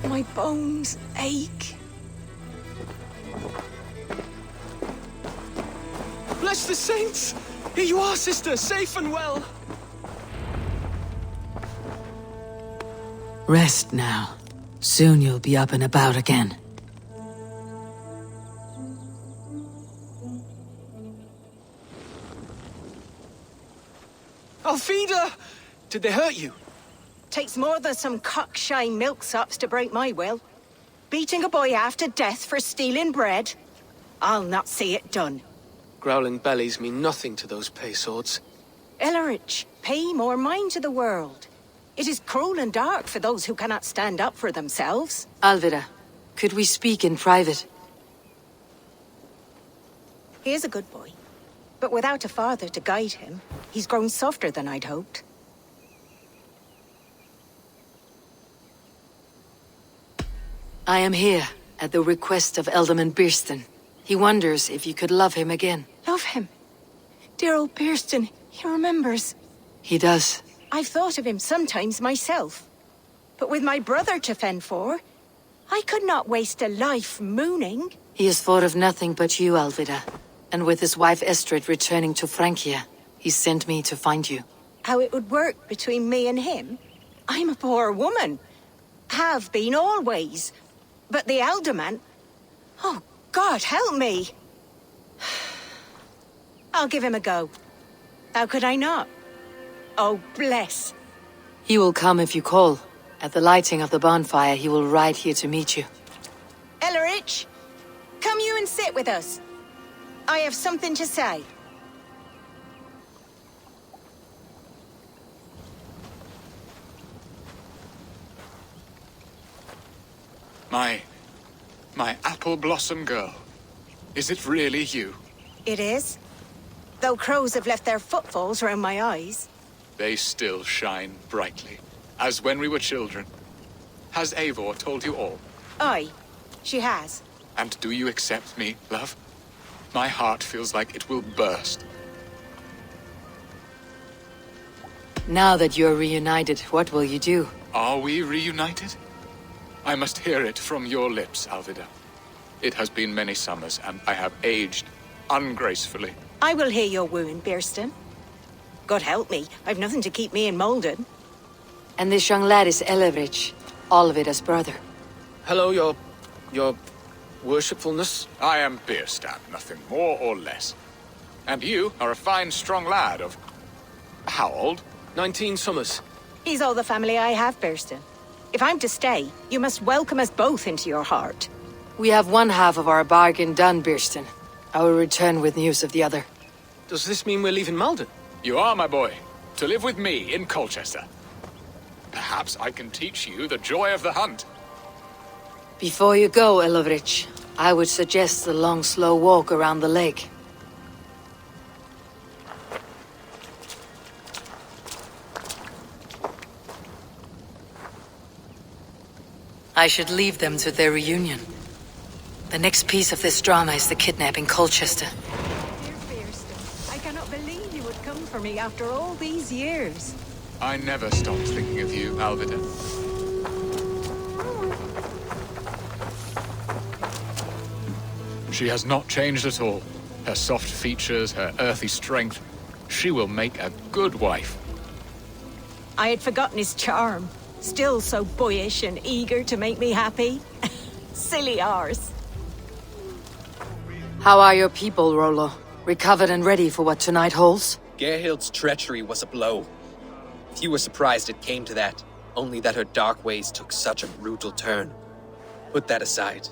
My bones ache. Bless the saints! Here you are, sister, safe and well. Rest now. Soon you'll be up and about again. Alfida! Did they hurt you? Takes more than some cockshy milksops to break my will. Beating a boy half to death for stealing bread? I'll not see it done. Growling bellies mean nothing to those pay swords. Ellerich, pay more mind to the world. It is cruel and dark for those who cannot stand up for themselves. Alvida, could we speak in private? He is a good boy. But without a father to guide him, he's grown softer than I'd hoped. I am here, at the request of Alderman Birsten. He wonders if you could love him again. Love him? Dear old Birsten, he remembers. He does. I've thought of him sometimes myself. But with my brother to fend for, I could not waste a life mooning. He has thought of nothing but you, Alvida. And with his wife Estrid returning to Francia, he sent me to find you. How it would work between me and him? I'm a poor woman. Have been always. But the alderman... Oh, God, help me! I'll give him a go. How could I not? Oh, bless. He will come if you call. At the lighting of the bonfire, he will ride here to meet you. Ellerich, come you and sit with us. I have something to say. My apple blossom girl. Is it really you? It is. Though crows have left their footfalls round my eyes. They still shine brightly, as when we were children. Has Eivor told you all? Aye, she has. And do you accept me, love? My heart feels like it will burst. Now that you're reunited, what will you do? Are we reunited? I must hear it from your lips, Alvida. It has been many summers, and I have aged ungracefully. I will hear your wound, Birsten. God help me, I've nothing to keep me in Malden. And this young lad is Ellerich, Alvida's brother. Hello, your worshipfulness. I am Bierstadt, nothing more or less. And you are a fine, strong lad of... how old? 19 summers. He's all the family I have, Birsten. If I'm to stay, you must welcome us both into your heart. We have one half of our bargain done, Birsten. I will return with news of the other. Does this mean we're leaving Malden? You are, my boy, to live with me in Colchester. Perhaps I can teach you the joy of the hunt. Before you go, Elovrich, I would suggest a long, slow walk around the lake. I should leave them to their reunion. The next piece of this drama is the kidnap in Colchester. Dear Bearston, I cannot believe you would come for me after all these years. I never stopped thinking of you, Alvida. She has not changed at all. Her soft features, her earthy strength. She will make a good wife. I had forgotten his charm. Still so boyish and eager to make me happy. Silly ours. How are your people, Rollo? Recovered and ready for what tonight holds? Gerhild's treachery was a blow. Few were surprised it came to that, only that her dark ways took such a brutal turn. Put that aside.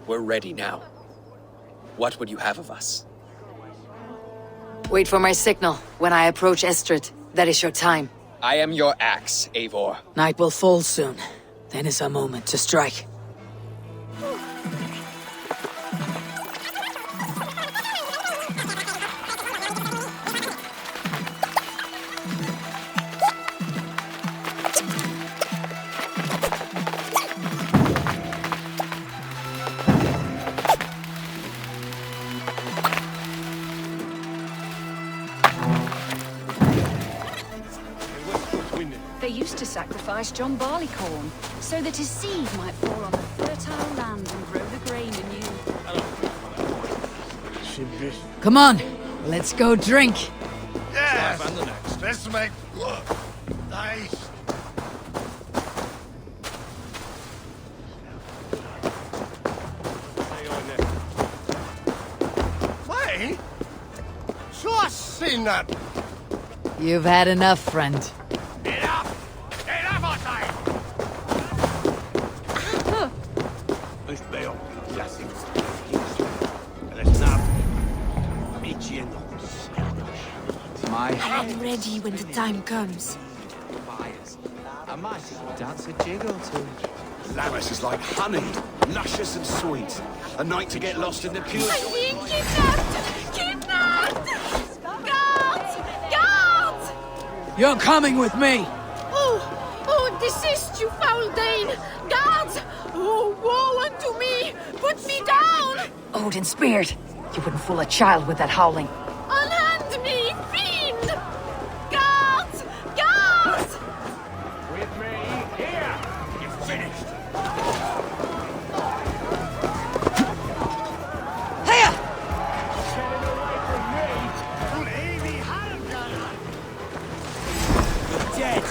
We're ready now. What would you have of us? Wait for my signal. When I approach Estrid, that is your time. I am your axe, Eivor. Night will fall soon. Then is our moment to strike. They used to sacrifice John Barleycorn, so that his seed might fall on the fertile land and grow the grain anew. Come on, let's go drink. Yes! Let's make nice. Wait! Sure seen that. You've had enough, friend. Enough! Enough, I say! Let's be on. My I am ready when the time comes. I might dance a jig or two. Lavis is like honey, luscious and sweet. A night to get lost in the pure... I'm being kidnapped! Kidnapped! Guards! Guards! You're coming with me! Oh, desist, you foul Dane! Guards! Oh, woe unto me! Put me down! Odin speared. You wouldn't fool a child with that howling. Unhand me, fiend! Guards! Guards! With me, here! You're finished! You're dead.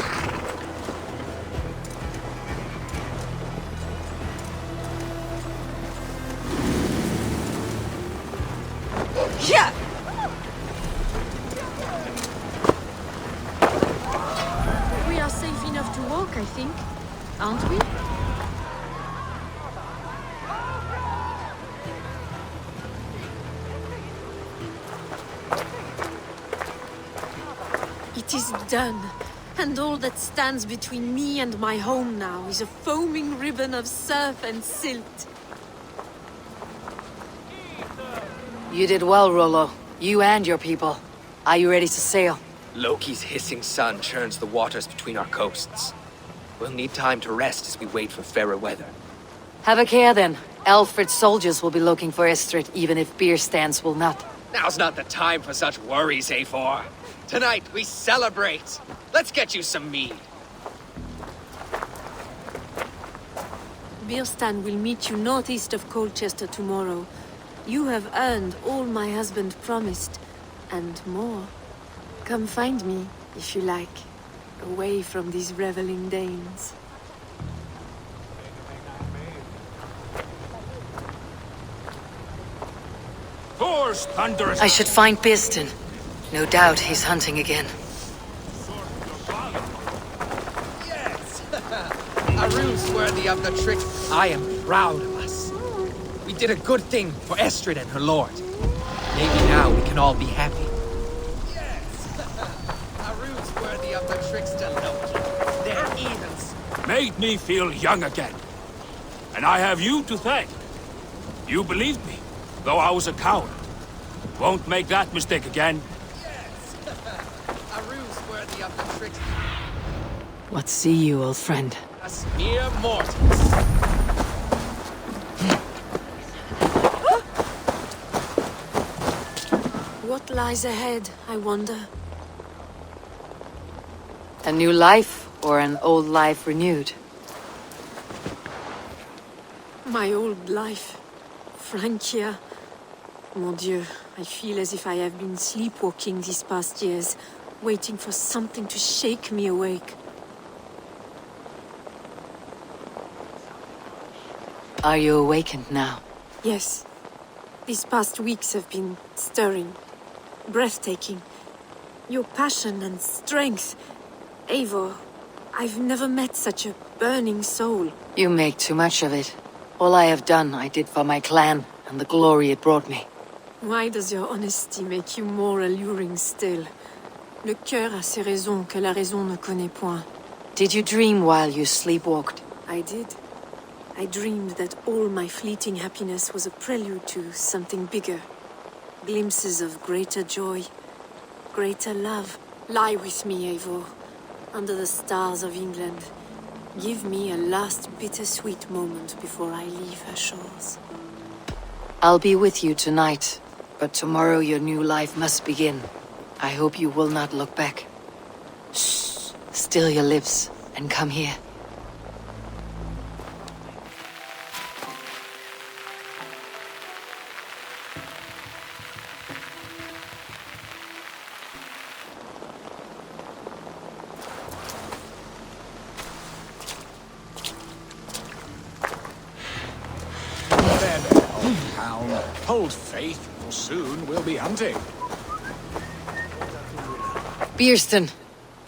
Yeah! We are safe enough to walk, I think. Aren't we? It is done. And all that stands between me and my home now is a foaming ribbon of surf and silt. You did well, Rollo. You and your people. Are you ready to sail? Loki's hissing sun churns the waters between our coasts. We'll need time to rest as we wait for fairer weather. Have a care then. Alfred's soldiers will be looking for Estrid, even if beer stands will not. Now's not the time for such worries, Eivor. Tonight we celebrate. Let's get you some mead. Birstan will meet you northeast of Colchester tomorrow. You have earned all my husband promised, and more. Come find me, if you like, away from these reveling Danes. Thor's thunderous... I should find Birstan. No doubt he's hunting again. Yes! A ruse worthy of the trick. I am proud of us. We did a good thing for Estrid and her lord. Maybe now we can all be happy. Yes! A ruse worthy of the trickster Loki. They're heathens. Made me feel young again. And I have you to thank. You believed me, though I was a coward. Won't make that mistake again. Yes! A ruse worthy of the trick. What see you, old friend? Us mere mortals. What lies ahead, I wonder? A new life, or an old life renewed? My old life. Francia. Mon Dieu, I feel as if I have been sleepwalking these past years, waiting for something to shake me awake. Are you awakened now? Yes. These past weeks have been stirring, breathtaking. Your passion and strength. Eivor, I've never met such a burning soul. You make too much of it. All I have done, I did for my clan, and the glory it brought me. Why does your honesty make you more alluring still? Le cœur a ses raisons que la raison ne connaît point. Did you dream while you sleepwalked? I did. I dreamed that all my fleeting happiness was a prelude to something bigger. Glimpses of greater joy, greater love. Lie with me, Eivor, under the stars of England. Give me a last bittersweet moment before I leave her shores. I'll be with you tonight, but tomorrow your new life must begin. I hope you will not look back. Shh, still your lips, and come here. Hold faith, for soon we'll be hunting. Bierston,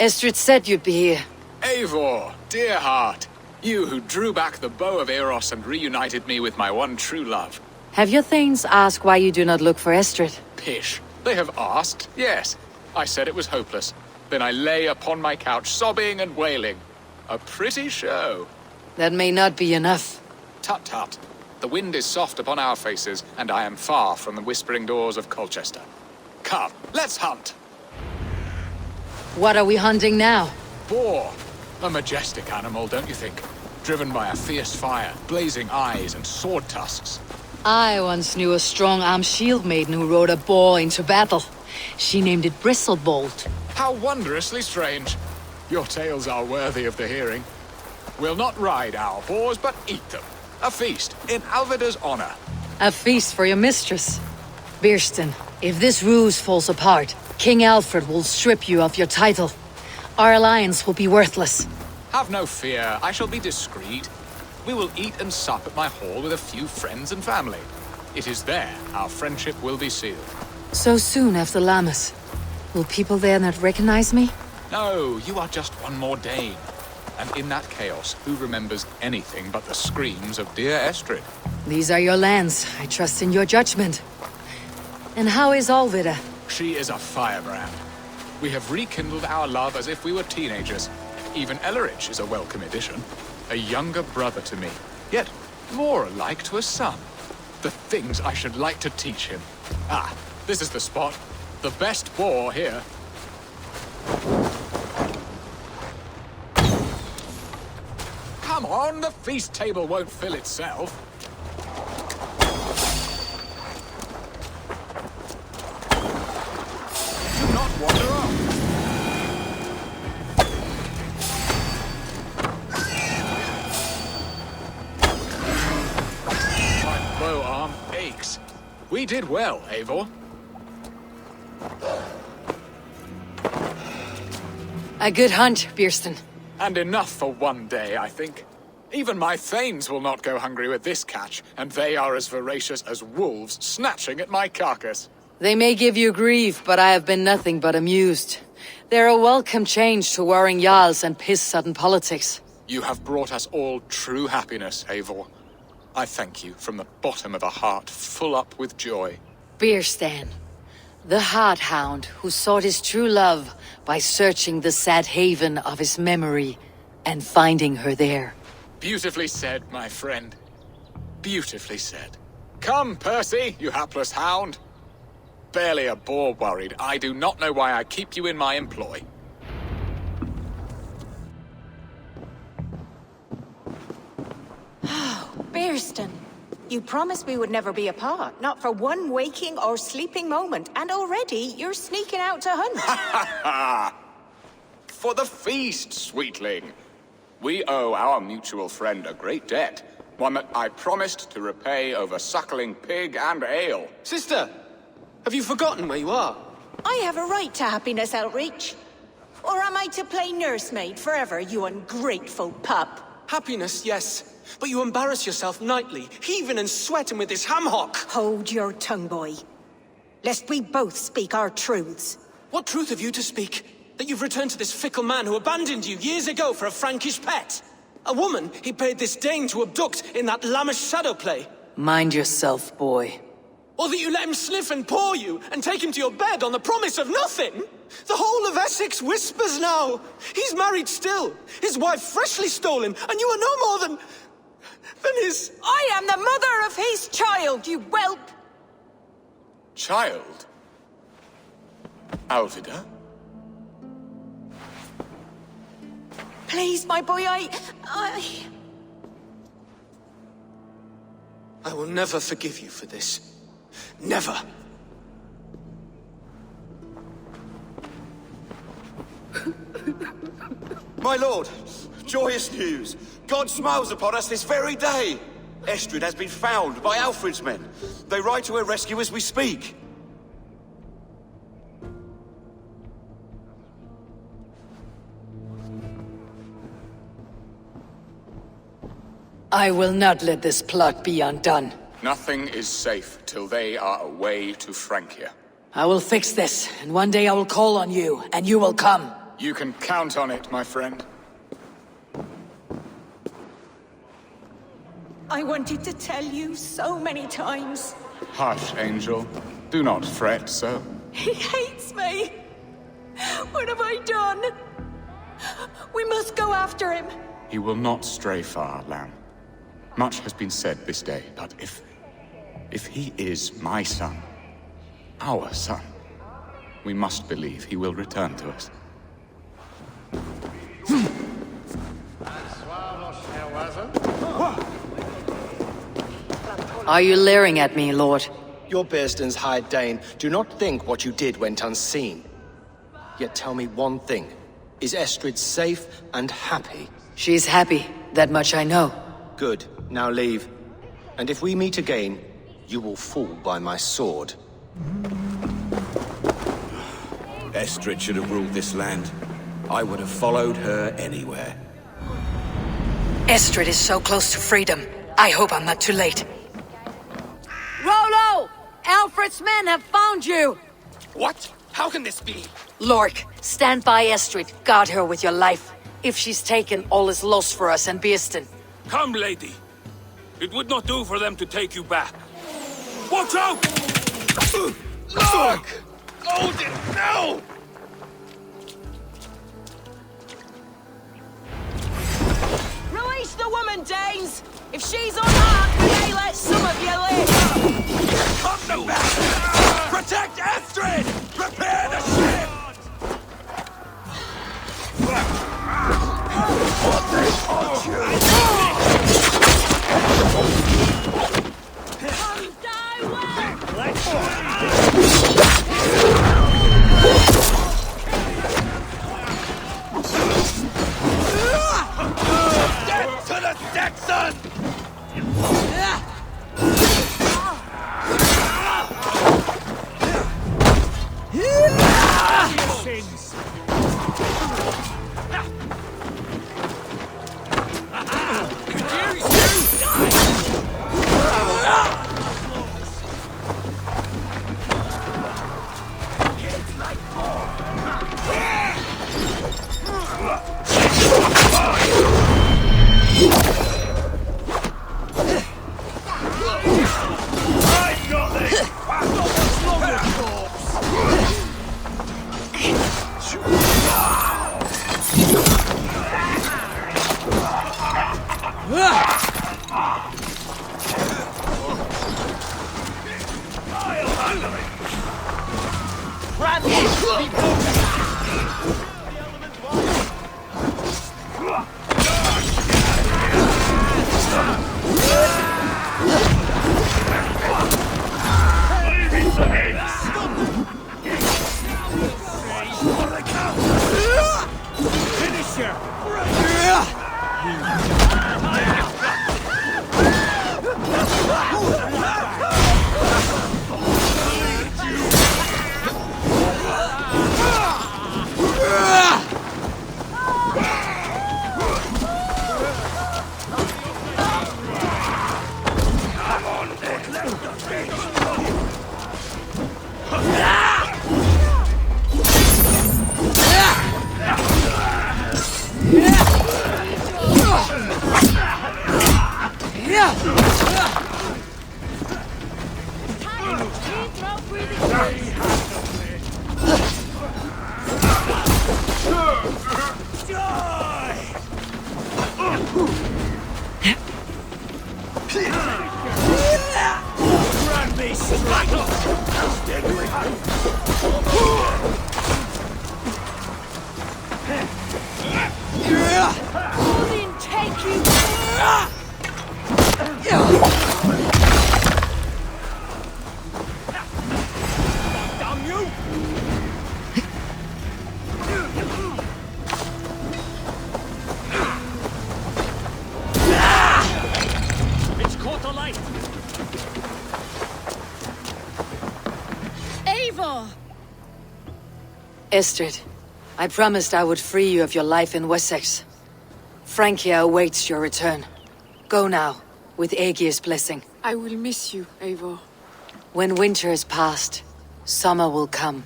Estrid said you'd be here. Eivor, dear heart, you who drew back the bow of Eros and reunited me with my one true love. Have your thanes asked why you do not look for Estrid? Pish, they have asked, yes. I said it was hopeless. Then I lay upon my couch, sobbing and wailing. A pretty show. That may not be enough. Tut-tut. The wind is soft upon our faces, and I am far from the whispering doors of Colchester. Come, let's hunt! What are we hunting now? Boar. A majestic animal, don't you think? Driven by a fierce fire, blazing eyes, and sword tusks. I once knew a strong-armed shield maiden who rode a boar into battle. She named it Bristlebolt. How wondrously strange. Your tales are worthy of the hearing. We'll not ride our boars, but eat them. A feast, in Alvida's honor. A feast for your mistress. Bierston, if this ruse falls apart, King Alfred will strip you of your title. Our alliance will be worthless. Have no fear, I shall be discreet. We will eat and sup at my hall with a few friends and family. It is there our friendship will be sealed. So soon after Lammas. Will people there not recognize me? No, you are just one more Dane. And in that chaos, who remembers anything but the screams of dear Estrid? These are your lands. I trust in your judgment. And how is Alvida? She is a firebrand. We have rekindled our love as if we were teenagers. Even Ellerich is a welcome addition. A younger brother to me, yet more alike to a son. The things I should like to teach him. Ah, this is the spot. The best boar here. Come on, the feast table won't fill itself. Do not wander off. My bow arm aches. We did well, Eivor. A good hunt, Bierston. And enough for one day, I think. Even my thanes will not go hungry with this catch, and they are as voracious as wolves snatching at my carcass. They may give you grief, but I have been nothing but amused. They're a welcome change to warring jarls and piss-sudden politics. You have brought us all true happiness, Eivor. I thank you from the bottom of a heart full up with joy. Bierstan, the Heart Hound who sought his true love by searching the sad haven of his memory and finding her there. Beautifully said, my friend. Beautifully said. Come, Percy, you hapless hound. Barely a boar worried. I do not know why I keep you in my employ. Bearston, you promised we would never be apart, not for one waking or sleeping moment, and already you're sneaking out to hunt. For the feast, sweetling. We owe our mutual friend a great debt, one that I promised to repay over suckling pig and ale. Sister, have you forgotten where you are? I have a right to happiness outreach. Or am I to play nursemaid forever, you ungrateful pup? Happiness, yes. But you embarrass yourself nightly, heaving and sweating with this ham-hock. Hold your tongue, boy. Lest we both speak our truths. What truth have you to speak? That you've returned to this fickle man who abandoned you years ago for a Frankish pet? A woman he paid this Dane to abduct in that lammish shadow play? Mind yourself, boy. Or that you let him sniff and paw you, and take him to your bed on the promise of nothing? The whole of Essex whispers now. He's married still, his wife freshly stolen, and you are no more than his... I am the mother of his child, you whelp! Child? Alvida? Please, my boy, I will never forgive you for this. Never! My lord, joyous news! God smiles upon us this very day! Estrid has been found by Alfred's men. They ride to her rescue as we speak. I will not let this plot be undone. Nothing is safe till they are away to Francia. I will fix this, and one day I will call on you, and you will come. You can count on it, my friend. I wanted to tell you so many times. Hush, Angel. Do not fret so. He hates me. What have I done? We must go after him. He will not stray far, lamb. Much has been said this day, but if he is my son, our son, we must believe he will return to us. Are you leering at me, Lord? Your Bearston's hired Dane. Do not think what you did went unseen. Yet tell me one thing. Is Estrid safe and happy? She's happy. That much I know. Good. Now leave. And if we meet again, you will fall by my sword. Estrid should have ruled this land. I would have followed her anywhere. Estrid is so close to freedom. I hope I'm not too late. Rollo! Alfred's men have found you! What? How can this be? Lork, stand by Estrid. Guard her with your life. If she's taken, all is lost for us and Bearston. Come, lady. It would not do for them to take you back. Watch out! Look! Odin, no! Release the woman, Danes! If she's unarmed, we may let some of you live! Come to back! Protect Estrid! Prepare the ship! What they taught Death to the Saxon! Estrid, I promised I would free you of your life in Wessex. Francia awaits your return. Go now, with Aegir's blessing. I will miss you, Eivor. When winter is past, summer will come,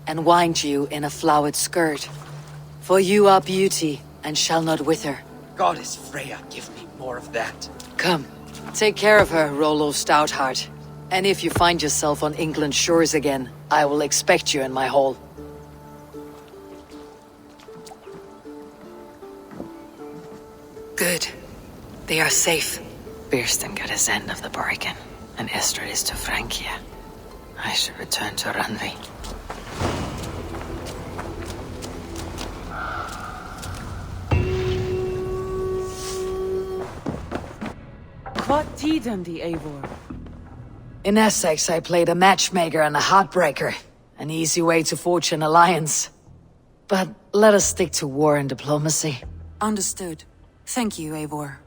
and wind you in a flowered skirt. For you are beauty, and shall not wither. Goddess Freya, give me more of that. Come, take care of her, Rollo Stoutheart. And if you find yourself on England's shores again, I will expect you in my hall. Good. They are safe. Birsten got his end of the bargain, and Estrid is to Francia. I should return to Randvi. What did the Eivor? In Essex, I played a matchmaker and a heartbreaker. An easy way to forge an alliance. But let us stick to war and diplomacy. Understood. Thank you, Eivor.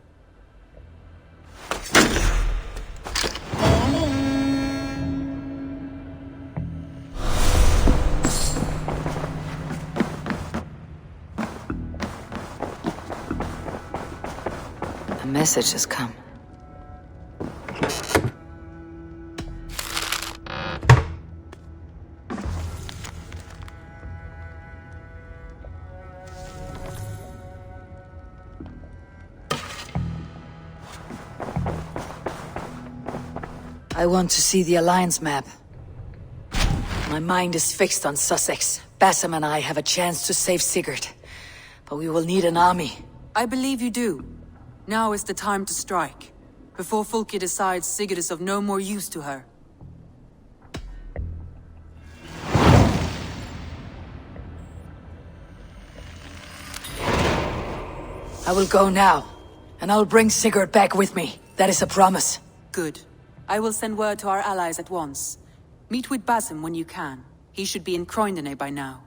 A message has come. I want to see the Alliance map. My mind is fixed on Sussex. Bassam and I have a chance to save Sigurd. But we will need an army. I believe you do. Now is the time to strike. Before Fulke decides Sigurd is of no more use to her. I will go now. And I'll bring Sigurd back with me. That is a promise. Good. I will send word to our allies at once. Meet with Basim when you can. He should be in Croydon by now.